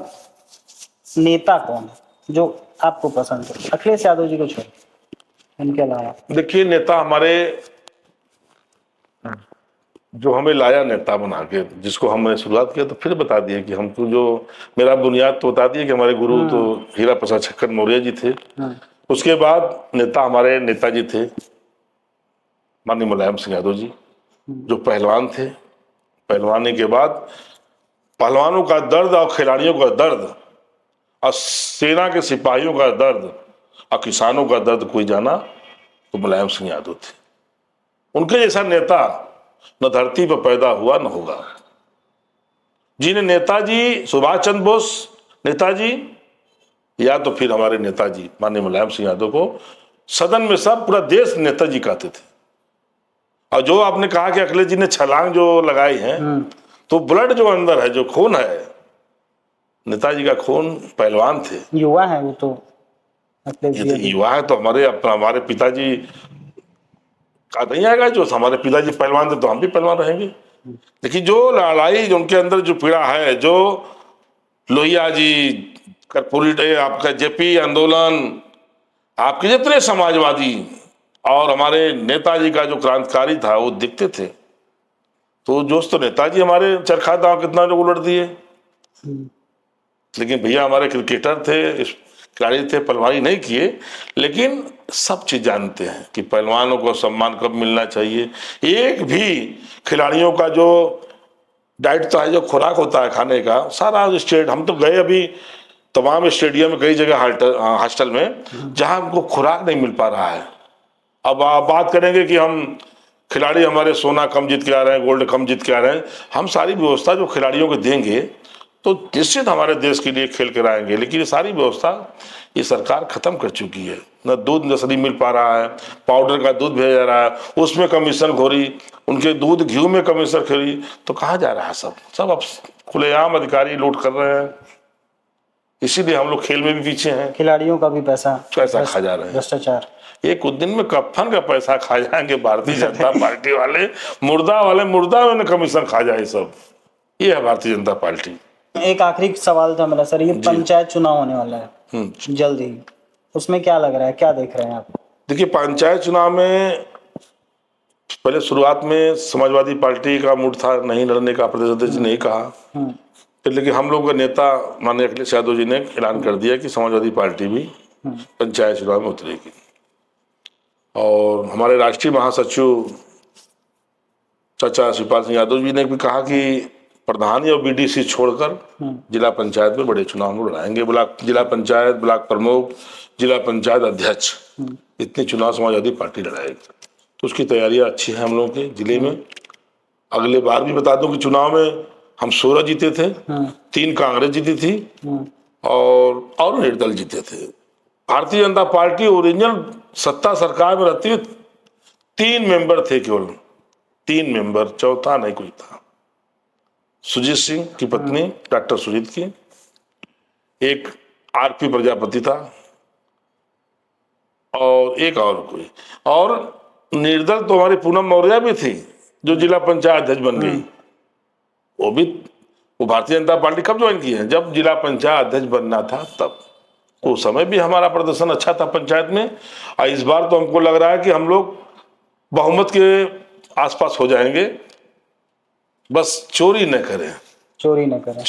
S2: नेता कौन है जो आपको पसंद है? अखिलेश यादव जी को छोड़, इनके अलावा।
S1: देखिए नेता हमारे जो हमें लाया नेता बना के, जिसको हमने शुरुआत किया तो फिर बता दिया कि हमको जो मेरा बुनियाद तो बता दिया कि हमारे गुरु तो हीरा प्रसाद छक्कर मौर्य जी थे। उसके बाद नेता हमारे नेताजी थे माननीय मुलायम सिंह यादव जी, जो पहलवान थे। पहलवानी के बाद पहलवानों का दर्द और खिलाड़ियों का दर्द और सेना के सिपाहियों का दर्द और किसानों का दर्द कोई जाना तो मुलायम सिंह यादव थे। उनके जैसा नेता न धरती पर पैदा हुआ न होगा। जिन्हें नेताजी सुभाष चंद्र बोस नेताजी, या तो फिर हमारे नेताजी माननीय मुलायम सिंह यादव को सदन में सब पूरा देश नेताजी कहते थे। और जो आपने कहा कि अखिलेश जी ने छलांग जो लगाई है, तो ब्लड जो अंदर है, जो खून है, नेताजी का खून पहलवान थे।
S2: युवा है वो तो,
S1: युवा है तो हमारे पिताजी का नहीं आएगा। जो हमारे पिताजी पहलवान थे तो हम भी पहलवान रहेंगे। लेकिन जो लड़ाई जो उनके अंदर जो पीड़ा है, जो लोहिया जी, कर्पूरी, आपका जेपी आंदोलन, आपके जितने समाजवादी और हमारे नेताजी का जो क्रांतिकारी था वो दिखते थे। तो दोस्तों नेताजी हमारे चरखा दांव कितना लोग उलट दिए। लेकिन भैया हमारे क्रिकेटर थे, खिलाड़ी थे, पहलवानी नहीं किए, लेकिन सब चीज जानते हैं कि पहलवानों को सम्मान कब मिलना चाहिए। एक भी खिलाड़ियों का जो डाइट तो है, जो खुराक होता है खाने का, सारा स्टेट, हम तो गए अभी तमाम स्टेडियम में, कई जगह हॉस्टल में, जहां हमको खुराक नहीं मिल पा रहा है। अब आप बात करेंगे कि हम खिलाड़ी हमारे सोना कम जीत के आ रहे हैं, गोल्ड कम जीत के आ रहे हैं। हम सारी व्यवस्था जो खिलाड़ियों को देंगे तो निश्चित हमारे देश के लिए खेल कर आएंगे। लेकिन ये सारी व्यवस्था ये सरकार खत्म कर चुकी है। न दूध नसली मिल पा रहा है, पाउडर का दूध भेजा जा रहा है, उसमें कमीशन खोरी, उनके दूध घी में कमीशन खोरी, तो कहाँ जा रहा है? सब अब खुलेआम अधिकारी लूट कर रहे हैं। इसीलिए हम लोग खेल में भी पीछे हैं।
S2: खिलाड़ियों का भी पैसा
S1: खा जा रहे हैं,
S2: भ्रष्टाचार।
S1: एक कुछ दिन में कफन का पैसा खा जाएंगे भारतीय जनता पार्टी वाले, मुर्दा में कमीशन खा जाए सब। ये है भारतीय जनता पार्टी।
S2: एक आखिरी सवाल था मेरा सर, ये पंचायत चुनाव होने वाला है जल्द ही, उसमें क्या लग रहा है, क्या देख रहे हैं आप? देखिए
S1: पंचायत चुनाव में पहले शुरुआत में समाजवादी पार्टी का मूड था नहीं लड़ने का, प्रदेश अध्यक्ष ने कहा। लेकिन हम लोग का नेता माननीय अखिलेश यादव जी ने ऐलान कर दिया कि समाजवादी पार्टी भी पंचायत चुनाव में उतरेगी। और हमारे राष्ट्रीय महासचिव चाचा शिवपाल सिंह यादव जी ने भी कहा कि प्रधान या बीडीसी छोड़कर जिला पंचायत में बड़े चुनाव में लड़ाएंगे। जिला पंचायत, ब्लॉक प्रमुख, जिला पंचायत अध्यक्ष, इतने चुनाव समाजवादी पार्टी लड़ाएगी। तो उसकी तैयारियां अच्छी है हम लोगों के जिले में। अगले बार भी बता दूं कि चुनाव में हम 16 जीते थे, 3 कांग्रेस जीती थी और निर्दल जीते थे। भारतीय जनता पार्टी ओरिजिनल सत्ता सरकार में रहती हुई 3 मेंबर थे, केवल 3 मेंबर, चौथा नहीं कोई था। सुजीत सिंह की पत्नी डॉक्टर सुजीत की, एक आरपी प्रजापति था और एक और कोई, और निर्दल तो हमारी पूनम मौर्य भी थी जो जिला पंचायत अध्यक्ष बन गई। वो भारतीय जनता पार्टी कब ज्वाइन की है, जब जिला पंचायत अध्यक्ष बनना था तब। तो उस समय भी हमारा प्रदर्शन अच्छा था पंचायत में, और इस बार तो हमको लग रहा है कि हम लोग बहुमत के आसपास हो जाएंगे, बस चोरी न करें।
S2: चोरी न करें,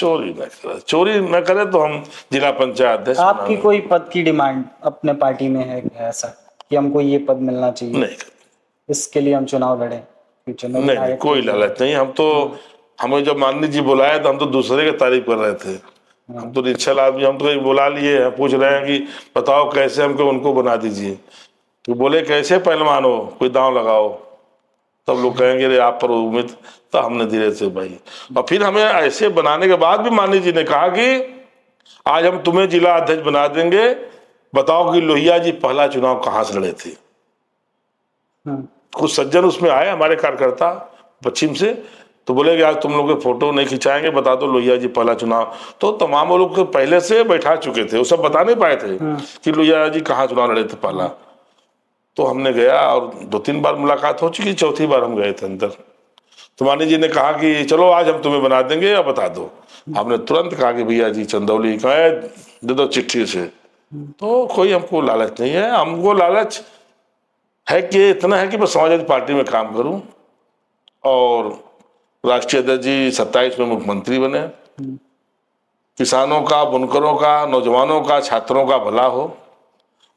S1: चोरी न करें तो हम जिला पंचायत अध्यक्ष।
S2: आपकी कोई पद की डिमांड अपने पार्टी में है क्या ऐसा कि हमको ये पद मिलना चाहिए?
S1: नहीं,
S2: इसके लिए हम चुनाव लड़े फ्यूचर में?
S1: नहीं, कोई लालच नहीं। हम तो, हमें जब माननीय जी बुलाया तो हम तो दूसरे की तारीफ कर रहे थे। हम तो निश्चल आदमी, हम तो बुला लिए हैं, पूछ रहे हैं कि बताओ कैसे हमको उनको बना दीजिए। तो बोले कैसे पहलवान हो, कोई दांव लगाओ, तब लोग कहेंगे रे आप पर उम्मीद। तो हमने धीरे से भाई, और फिर हमें ऐसे बनाने के बाद भी माननीय जी ने कहा कि आज हम तुम्हें जिला अध्यक्ष बना देंगे, बताओ कि लोहिया जी पहला चुनाव कहाँ से लड़े थे। कुछ सज्जन उसमें आए हमारे कार्यकर्ता पश्चिम से, तो बोले कि आज तुम लोग के फोटो नहीं खिंचाएंगे, बता दो लोहिया जी पहला चुनाव। तो तमाम वो लोग पहले से बैठा चुके थे, वो सब बता नहीं पाए थे कि लोहिया जी कहाँ चुनाव लड़े थे पहला। तो हमने गया और 2-3 बार मुलाकात हो चुकी, चौथी बार हम गए थे अंदर। तो मानी जी ने कहा कि चलो आज हम तुम्हें बना देंगे या बता दो। हमने तुरंत कहा कि भैया जी चंदौली का है, दे दो चिट्ठी से। तो कोई हमको लालच नहीं है, हमको लालच है कि इतना है कि मैं समाजवादी पार्टी में काम करूं और राष्ट्रीय अध्यक्ष जी 27 में मुख्यमंत्री बने, किसानों का, बुनकरों का, नौजवानों का, छात्रों का भला हो।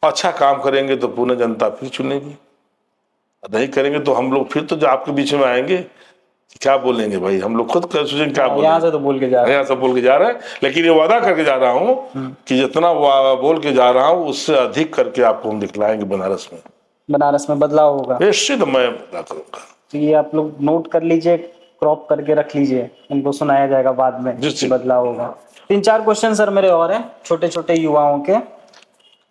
S1: अच्छा काम करेंगे तो पूर्ण जनता फिर चुनेगी, नहीं करेंगे तो हम लोग फिर तो जो आपके बीच में आएंगे क्या बोलेंगे भाई, हम लोग खुद सोचेंगे क्या बोलेंगे।
S2: यहाँ से तो बोल के जा रहे हैं,
S1: यहाँ से बोल के जा रहे हैं, लेकिन ये वादा करके जा रहा हूँ कि जितना बोल के जा रहा हूँ उससे अधिक करके आपको हम दिखलाएंगे बनारस में।
S2: बनारस में बदलाव होगा
S1: निश्चित, मैं बदलाव करूंगा।
S2: तो ये आप लोग नोट कर लीजिए, क्रॉप करके रख लीजिए, इनको सुनाया जाएगा बाद में, बदलाव होगा। 3-4 क्वेश्चन सर मेरे और हैं, छोटे छोटे युवाओं के,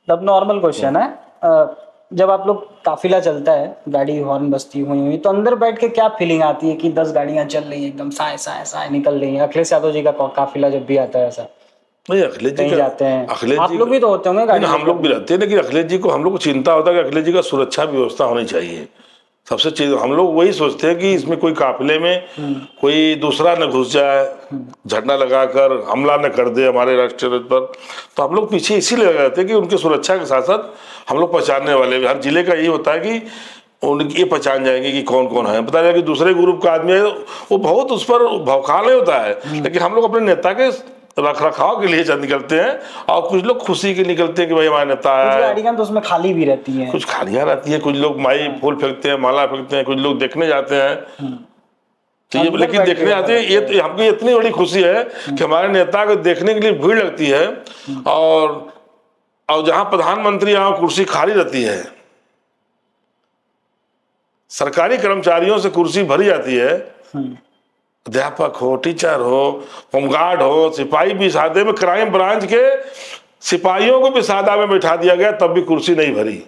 S2: अब नॉर्मल क्वेश्चन है। जब आप लोग काफिला चलता है, गाड़ी हॉर्न बजती हुई तो अंदर बैठ के क्या फीलिंग आती है कि 10 गाड़ियां चल रही है, एकदम साए साए साए निकल रही है? अखिलेश यादव जी का काफिला जब भी आता है ऐसा,
S1: नहीं अखिलेश जी का
S2: जाते हैं,
S1: अखिलेश
S2: आप लोग भी तो होते होंगे गाड़ी?
S1: हम लोग भी रहते हैं, लेकिन अखिलेश जी को हम लोग को चिंता होता है कि अखिलेश जी का सुरक्षा व्यवस्था होनी चाहिए। सबसे चीज हम लोग वही सोचते हैं कि इसमें कोई काफिले में कोई दूसरा न घुस जाए, झंडा लगाकर हमला न कर दे हमारे राष्ट्रीय ध्वज पर। तो हम लोग पीछे इसीलिए लगे रहते हैं कि उनकी सुरक्षा के साथ साथ हम लोग पहचानने वाले, हर जिले का यही होता है कि उनकी ये पहचान जाएंगे कि कौन कौन है। पता जाए कि दूसरे ग्रुप का आदमी है वो बहुत उस पर भौकाल नहीं होता है, लेकिन हम लोग अपने नेता के रख रखाव के लिए निकलते हैं, और कुछ लोग खुशी के निकलते हैं कि भाई हमारे नेता है।
S2: गाड़ियां तो उसमें खाली भी रहती हैं,
S1: कुछ खालियां रहती है, कुछ लोग माई फूल फेंकते हैं, माला फेंकते हैं, कुछ लोग देखने जाते हैं। तो ये लेकिन देखने आते हैं, ये तो हमको इतनी बड़ी खुशी है कि हमारे नेता को देखने के लिए भीड़ लगती है, और जहां प्रधानमंत्री वहां कुर्सी खाली रहती है, सरकारी कर्मचारियों से कुर्सी भरी जाती है, अध्यापक हो, टीचर हो, होमगार्ड हो, सिपाही भी सादे में, क्राइम ब्रांच के सिपाहियों को भी सादा में बैठा दिया गया, तब भी कुर्सी नहीं भरी।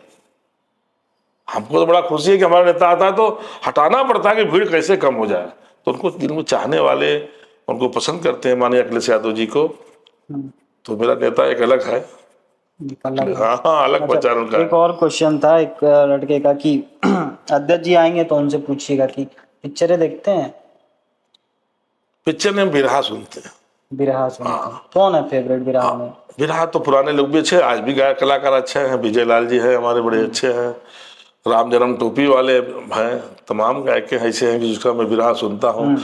S1: हमको तो बड़ा खुशी है कि हमारा नेता आता है तो हटाना पड़ता है कि भीड़ कैसे कम हो जाए। तो उनको दिल में चाहने वाले उनको पसंद करते हैं माननीय अखिलेश यादव जी को। तो मेरा नेता एक अलग है, हाँ अलग पहचान उनका।
S2: एक और क्वेश्चन था एक लड़के का कि अध्यक्ष जी आएंगे तो उनसे पूछिएगा कि पिक्चरें देखते हैं?
S1: पिक्चर में बिरहा सुनते हैं।
S2: बिरहा सुनते हैं। कौन है फेवरेट बिरहा में?
S1: बिरहा तो पुराने लोग भी अच्छे, आज भी गायक कलाकार अच्छे हैं। विजय लाल जी हैं हमारे, बड़े अच्छे हैं। राम जन्म टोपी वाले हैं, तमाम गायक ऐसे हैं कि जिसका मैं बिरहा सुनता हूँ।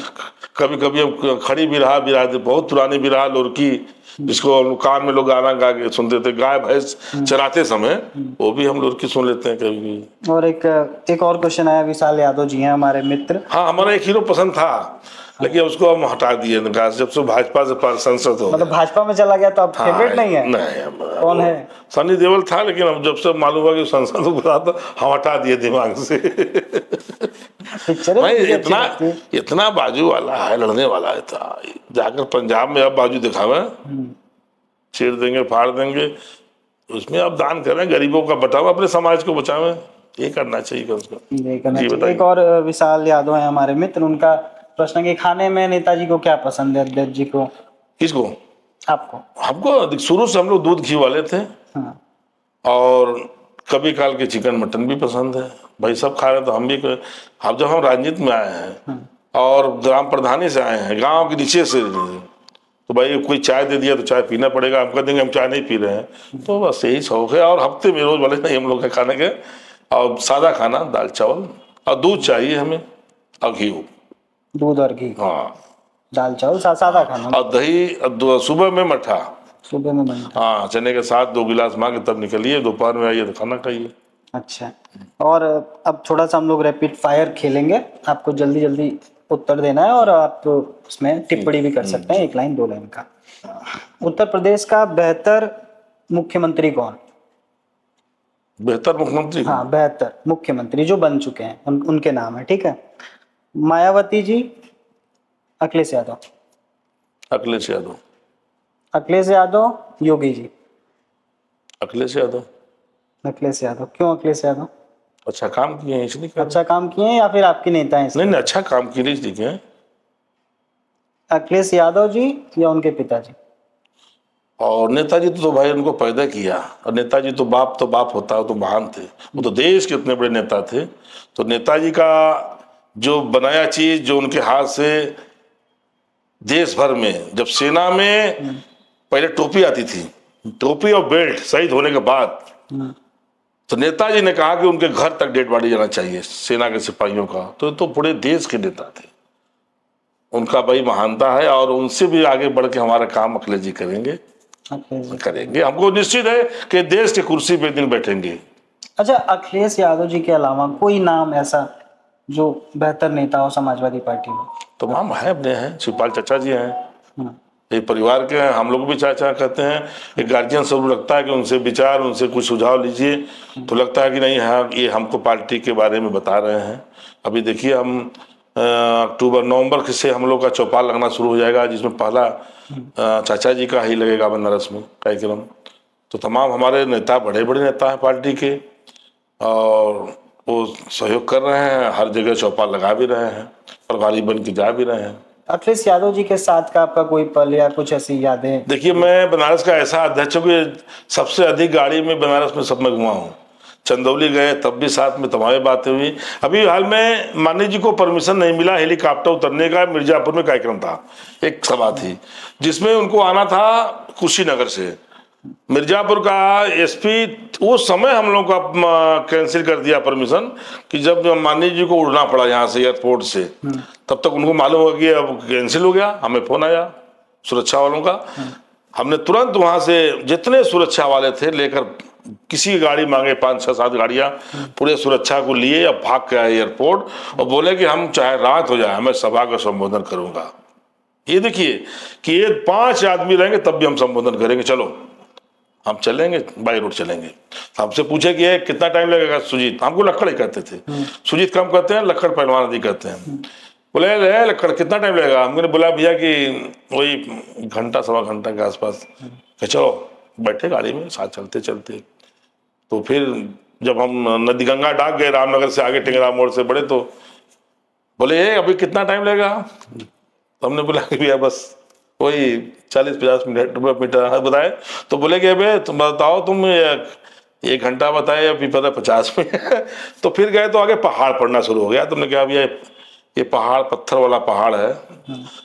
S1: कभी कभी हम खड़ी बिरहा बहुत पुरानी बिरहा लोरकी, जिसको कान में लोग गाना गा के सुनते थे गाय भैंस चराते समय, वो भी हम लोरकी सुन लेते हैं कभी।
S2: और एक और क्वेश्चन आया, विशाल यादव जी हैं हमारे मित्र।
S1: हाँ, हमारा एक हीरो पसंद था, लेकिन उसको हम हटा दिए जब से भाजपा से सांसद हो।
S2: मतलब भाजपा में चला गया तो अब फेवरेट नहीं है?
S1: नहीं।
S2: कौन है?
S1: सनी देओल था, लेकिन अब जब से मालूम हुआ कि सांसद हो तो हम हटा दिए दिमाग से। इतना बाजू वाला है, लड़ने वाला था। जाकर पंजाब में अब बाजू दिखावे, चीर देंगे, फाड़ देंगे। उसमें अब दान करें, गरीबों का बचाव, अपने समाज को बचावे, ये करना चाहिए उसको।
S2: एक और विशाल यादव है हमारे मित्र, उनका प्रश्न कि खाने में नेताजी को क्या पसंद है, अध्यक्ष जी को?
S1: किसको?
S2: आपको?
S1: हमको शुरू से हम लोग दूध घी वाले थे।
S2: हाँ।
S1: और कभी काल के चिकन मटन भी पसंद है, भाई सब खा रहे हैं तो हम भी हम जब हम राजनीति में आए हैं और ग्राम प्रधानी से आए हैं, गांव के नीचे से, तो भाई कोई चाय दे दिया तो चाय पीना पड़ेगा, हम कह देंगे हम चाय नहीं पी रहे हैं। तो बस यही शौक है। और हफ्ते में रोज वाले नहीं हम लोग के खाने के, और सादा खाना, दाल चावल और दूध चाहिए हमें, और घी।
S2: दूध और घी,
S1: हाँ,
S2: दाल चावल, सादा खाना।
S1: और दही, सुबह में मठा,
S2: सुबह में बनता।
S1: हाँ, चने के साथ 2 गिलास मांगे तब निकलिए, दोपहर में आइए तो खाना खाइए।
S2: अच्छा, और अब थोड़ा सा हम लोग रैपिड फायर खेलेंगे, आपको जल्दी जल्दी उत्तर देना है और आप उसमें टिप्पणी भी कर सकते हैं, 1 लाइन 2 लाइन का। उत्तर प्रदेश का बेहतर मुख्यमंत्री कौन?
S1: बेहतर मुख्यमंत्री?
S2: हाँ, बेहतर मुख्यमंत्री जो बन चुके हैं उनके नाम है, ठीक है? मायावती जी, अखिलेश यादव?
S1: अखिलेश यादव।
S2: अखिलेश यादव, योगी जी?
S1: अखिलेश यादव।
S2: अखिलेश यादव, क्यों अखिलेश यादव?
S1: अच्छा काम किए हैं इसलिए?
S2: अच्छा काम किए हैं या फिर आपके नेता हैं?
S1: नहीं, अच्छा काम किए इसलिए हैं।
S2: अखिलेश यादव जी या उनके पिताजी?
S1: और नेताजी तो भाई उनको पैदा किया, और नेताजी तो बाप होता है, तो महान थे, वो तो देश के इतने बड़े नेता थे। तो नेताजी का जो बनाया चीज, जो उनके हाथ से देश भर में, जब सेना में पहले टोपी आती थी, टोपी और बेल्ट शहीद होने के बाद, तो नेताजी ने कहा कि उनके घर तक डेड बॉडी जाना चाहिए सेना के सिपाहियों का। तो पूरे देश के नेता थे, उनका भाई महानता है। और उनसे भी आगे बढ़ के हमारा काम अखिलेश जी करेंगे। हमको निश्चित है कि देश के कुर्सी पे दिन बैठेंगे। अच्छा,
S2: अखिलेश यादव जी के अलावा कोई नाम ऐसा जो बेहतर नेता हो समाजवादी पार्टी में?
S1: तमाम है, अपने हैं, शिवपाल चाचा जी हैं, एक परिवार के हैं, हम लोग भी चाचा कहते हैं। एक गार्जियन स्वरूप लगता है कि उनसे विचार, उनसे कुछ सुझाव लीजिए, तो लगता है कि नहीं, हाँ ये हमको पार्टी के बारे में बता रहे हैं। अभी देखिए, हम अक्टूबर नवंबर से हम लोग का चौपाल लगना शुरू हो जाएगा, जिसमें पहला चाचा जी का ही लगेगा बनारस में कार्यक्रम। तो तमाम हमारे नेता, बड़े बड़े नेता हैं पार्टी के, और वो सहयोग कर रहे हैं, हर जगह चौपाल लगा भी रहे हैं, प्रभारी बन के जा भी रहे हैं।
S2: अखिलेश यादव जी के साथ का आपका कोई पल या कुछ ऐसी यादें?
S1: देखिए, मैं बनारस का ऐसा अध्यक्ष हूँ कि सबसे अधिक गाड़ी में बनारस में सब में घुमा हूँ। चंदौली गए तब भी साथ में तमाम बातें हुई। अभी हाल में माननीय जी को परमिशन नहीं मिला हेलीकॉप्टर उतरने का, मिर्जापुर में कार्यक्रम था, एक सभा थी जिसमें उनको आना था कुशीनगर से। मिर्जापुर का एसपी उस समय हम लोग का कैंसिल कर दिया परमिशन, कि जब माननीय जी को उड़ना पड़ा यहाँ से एयरपोर्ट से, तब तक उनको मालूम हो कि अब कैंसिल हो गया। हमें फोन आया सुरक्षा वालों का, हमने तुरंत वहां से जितने सुरक्षा वाले थे लेकर, किसी की गाड़ी मांगे 5-6-7 गाड़ियां, पूरे सुरक्षा को लिए, अब भाग के आए एयरपोर्ट और बोले कि हम चाहे रात हो जाए, मैं सभा का संबोधन करूंगा। ये देखिए कि ये 5 आदमी रहेंगे तब भी हम संबोधन करेंगे, चलो हम चलेंगे, बाई रोड चलेंगे। हमसे पूछे कि कितना टाइम लगेगा सुजीत, हमको लक्कड़ ही कहते थे, सुजीत कम कहते हैं, लक्कड़ पहलवान आदि कहते हैं। बोले लक्कड़ कितना टाइम लगेगा? हमने बोला भैया कि वही घंटा 1.25 घंटा के आसपास। चलो बैठे गाड़ी में, साथ चलते चलते, तो फिर जब हम नदी गंगा डाक गए, रामनगर से आगे टिंगरा मोड़ से बढ़े, तो बोले अभी कितना टाइम लगेगा? तो हमने बोला कि भैया बस वही 40-50 मिनट मीटर बताए। तो बोले कि अबे तुम बताओ, तुम 1 घंटा बताए, अभी पता 50 में। तो फिर गए तो आगे पहाड़ पड़ना शुरू हो गया। तुमने कहा भैया ये पहाड़ पत्थर वाला पहाड़ है,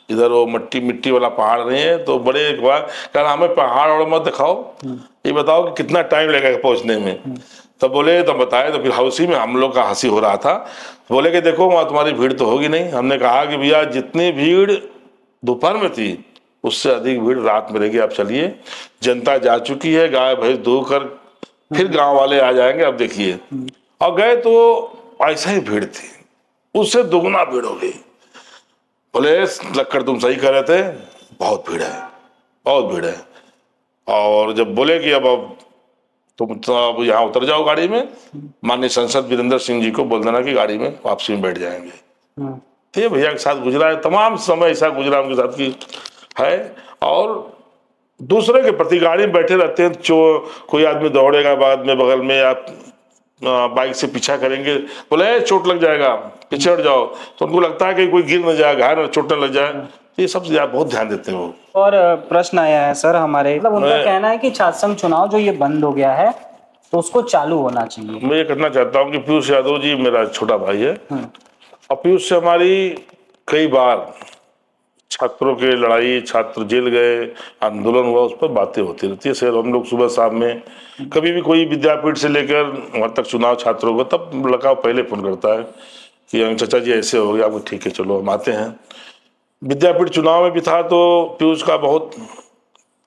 S1: इधर वो मिट्टी वाला पहाड़ नहीं है। तो बड़े एक बार कहा हमें पहाड़ और मत दिखाओ, ये बताओ कि कितना टाइम लगेगा पहुंचने में। तब बोले, तब बताए। तो फिर हौसी में हम लोग का हंसी हो रहा था। बोले कि देखो वहाँ तुम्हारी भीड़ तो होगी नहीं। हमने कहा कि भैया जितनी भीड़ दोपहर में थी उससे अधिक भीड़ रात में रहेगी, आप चलिए, जनता जा चुकी है, गाय भैंस धो कर फिर गांव वाले आ जाएंगे, अब देखिए। और गए तो ऐसा ही भीड़ थी, उससे दुगना भीड़ हो गई। बोले लक्कड़ तुम सही कह रहे थे, बहुत भीड़ है, बहुत भीड़ है। और जब बोले कि अब तुम अब यहाँ उतर जाओ गाड़ी में, माननीय सांसद वीरेंद्र सिंह जी को बोल देना कि गाड़ी में वापसी में बैठ जाएंगे। तो भैया के साथ गुजरा है, तमाम समय ऐसा गुजरा उनके साथ की है। और दूसरे के प्रति गाड़ी में बैठे रहते हैं, कोई आदमी दौड़ेगा बाद में बगल में, आप बाइक से पीछा करेंगे, बोले चोट लग जाएगा, पीछे हट जाओ। तो उनको लगता है कि कोई गिर न जाए, घायल चोट न लग जाए, ये सब बहुत ध्यान देते हैं वो।
S2: और प्रश्न आया है सर हमारे, मतलब उनका कहना है कि छात्र संघ चुनाव जो ये बंद हो गया है तो उसको चालू होना चाहिए।
S1: मैं ये कहना चाहता हूँ कि पीयूष यादव जी मेरा छोटा भाई है, और पीयूष से हमारी कई बार छात्रों के लड़ाई, छात्र जेल गए, आंदोलन हुआ, उस पर बातें होती रहती है सर। हम लोग सुबह शाम में कभी भी कोई विद्यापीठ से लेकर वहाँ तक चुनाव छात्रों को, तब लड़का पहले फोन करता है कि चाचा जी ऐसे हो गया, आपको ठीक है चलो हम आते हैं। विद्यापीठ चुनाव में भी था तो पीयूष का बहुत,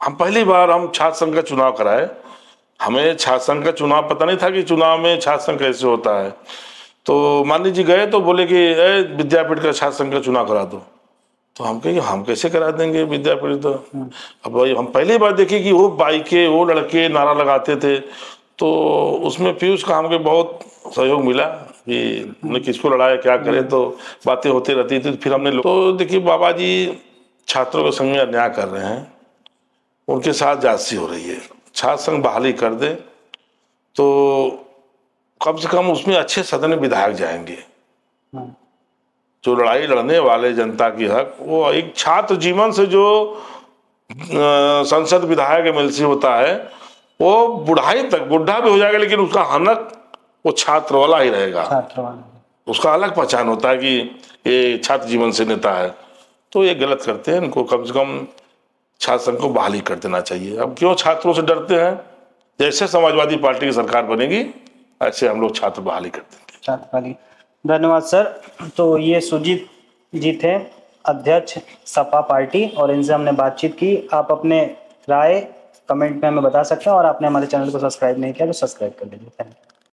S1: हम पहली बार हम छात्र संघ का चुनाव कराए, हमें छात्र संघ का चुनाव पता नहीं था कि चुनाव में छात्र संघ कैसे होता है। तो मान लीजिए गए तो बोले कि विद्यापीठ का छात्र संघ का चुनाव करा दो, तो हम कहे हम कैसे करा देंगे विद्यापीठ, तो अब भाई हम पहली बार देखे कि वो बाइके, वो लड़के नारा लगाते थे, तो उसमें पीयूष का हमको बहुत सहयोग मिला कि न किसको लड़ाए क्या करे, तो बातें होती रहती थी। फिर हमने तो देखिए बाबा जी छात्रों के संग में अन्याय कर रहे हैं, उनके साथ जांच हो रही है, छात्र संघ बहाली कर दे तो कम से कम उसमें अच्छे सदन में विधायक जाएंगे। जो लड़ाई लड़ने वाले जनता की हक, वो एक छात्र जीवन से जो संसद विधायक एमएलसी होता है वो बुढ़ाई तक, बुढ़ा भी हो जाएगा लेकिन उसका हनक वो छात्र वाला ही रहेगा,
S2: छात्र वाला, उसका
S1: अलग पहचान होता है कि ये छात्र जीवन से नेता है। तो ये गलत करते हैं, इनको कम से कम छात्र संघ को बहाली कर देना चाहिए। अब क्यों छात्रों से डरते हैं? जैसे समाजवादी पार्टी की सरकार बनेगी ऐसे हम लोग छात्र बहाली कर देंगे।
S2: छात्र बहाली। धन्यवाद सर। तो ये सुजीत जी थे, अध्यक्ष सपा पार्टी, और इनसे हमने बातचीत की। आप अपने राय कमेंट में हमें बता सकते हैं, और आपने हमारे चैनल को सब्सक्राइब नहीं किया तो सब्सक्राइब कर लीजिए। Thank you.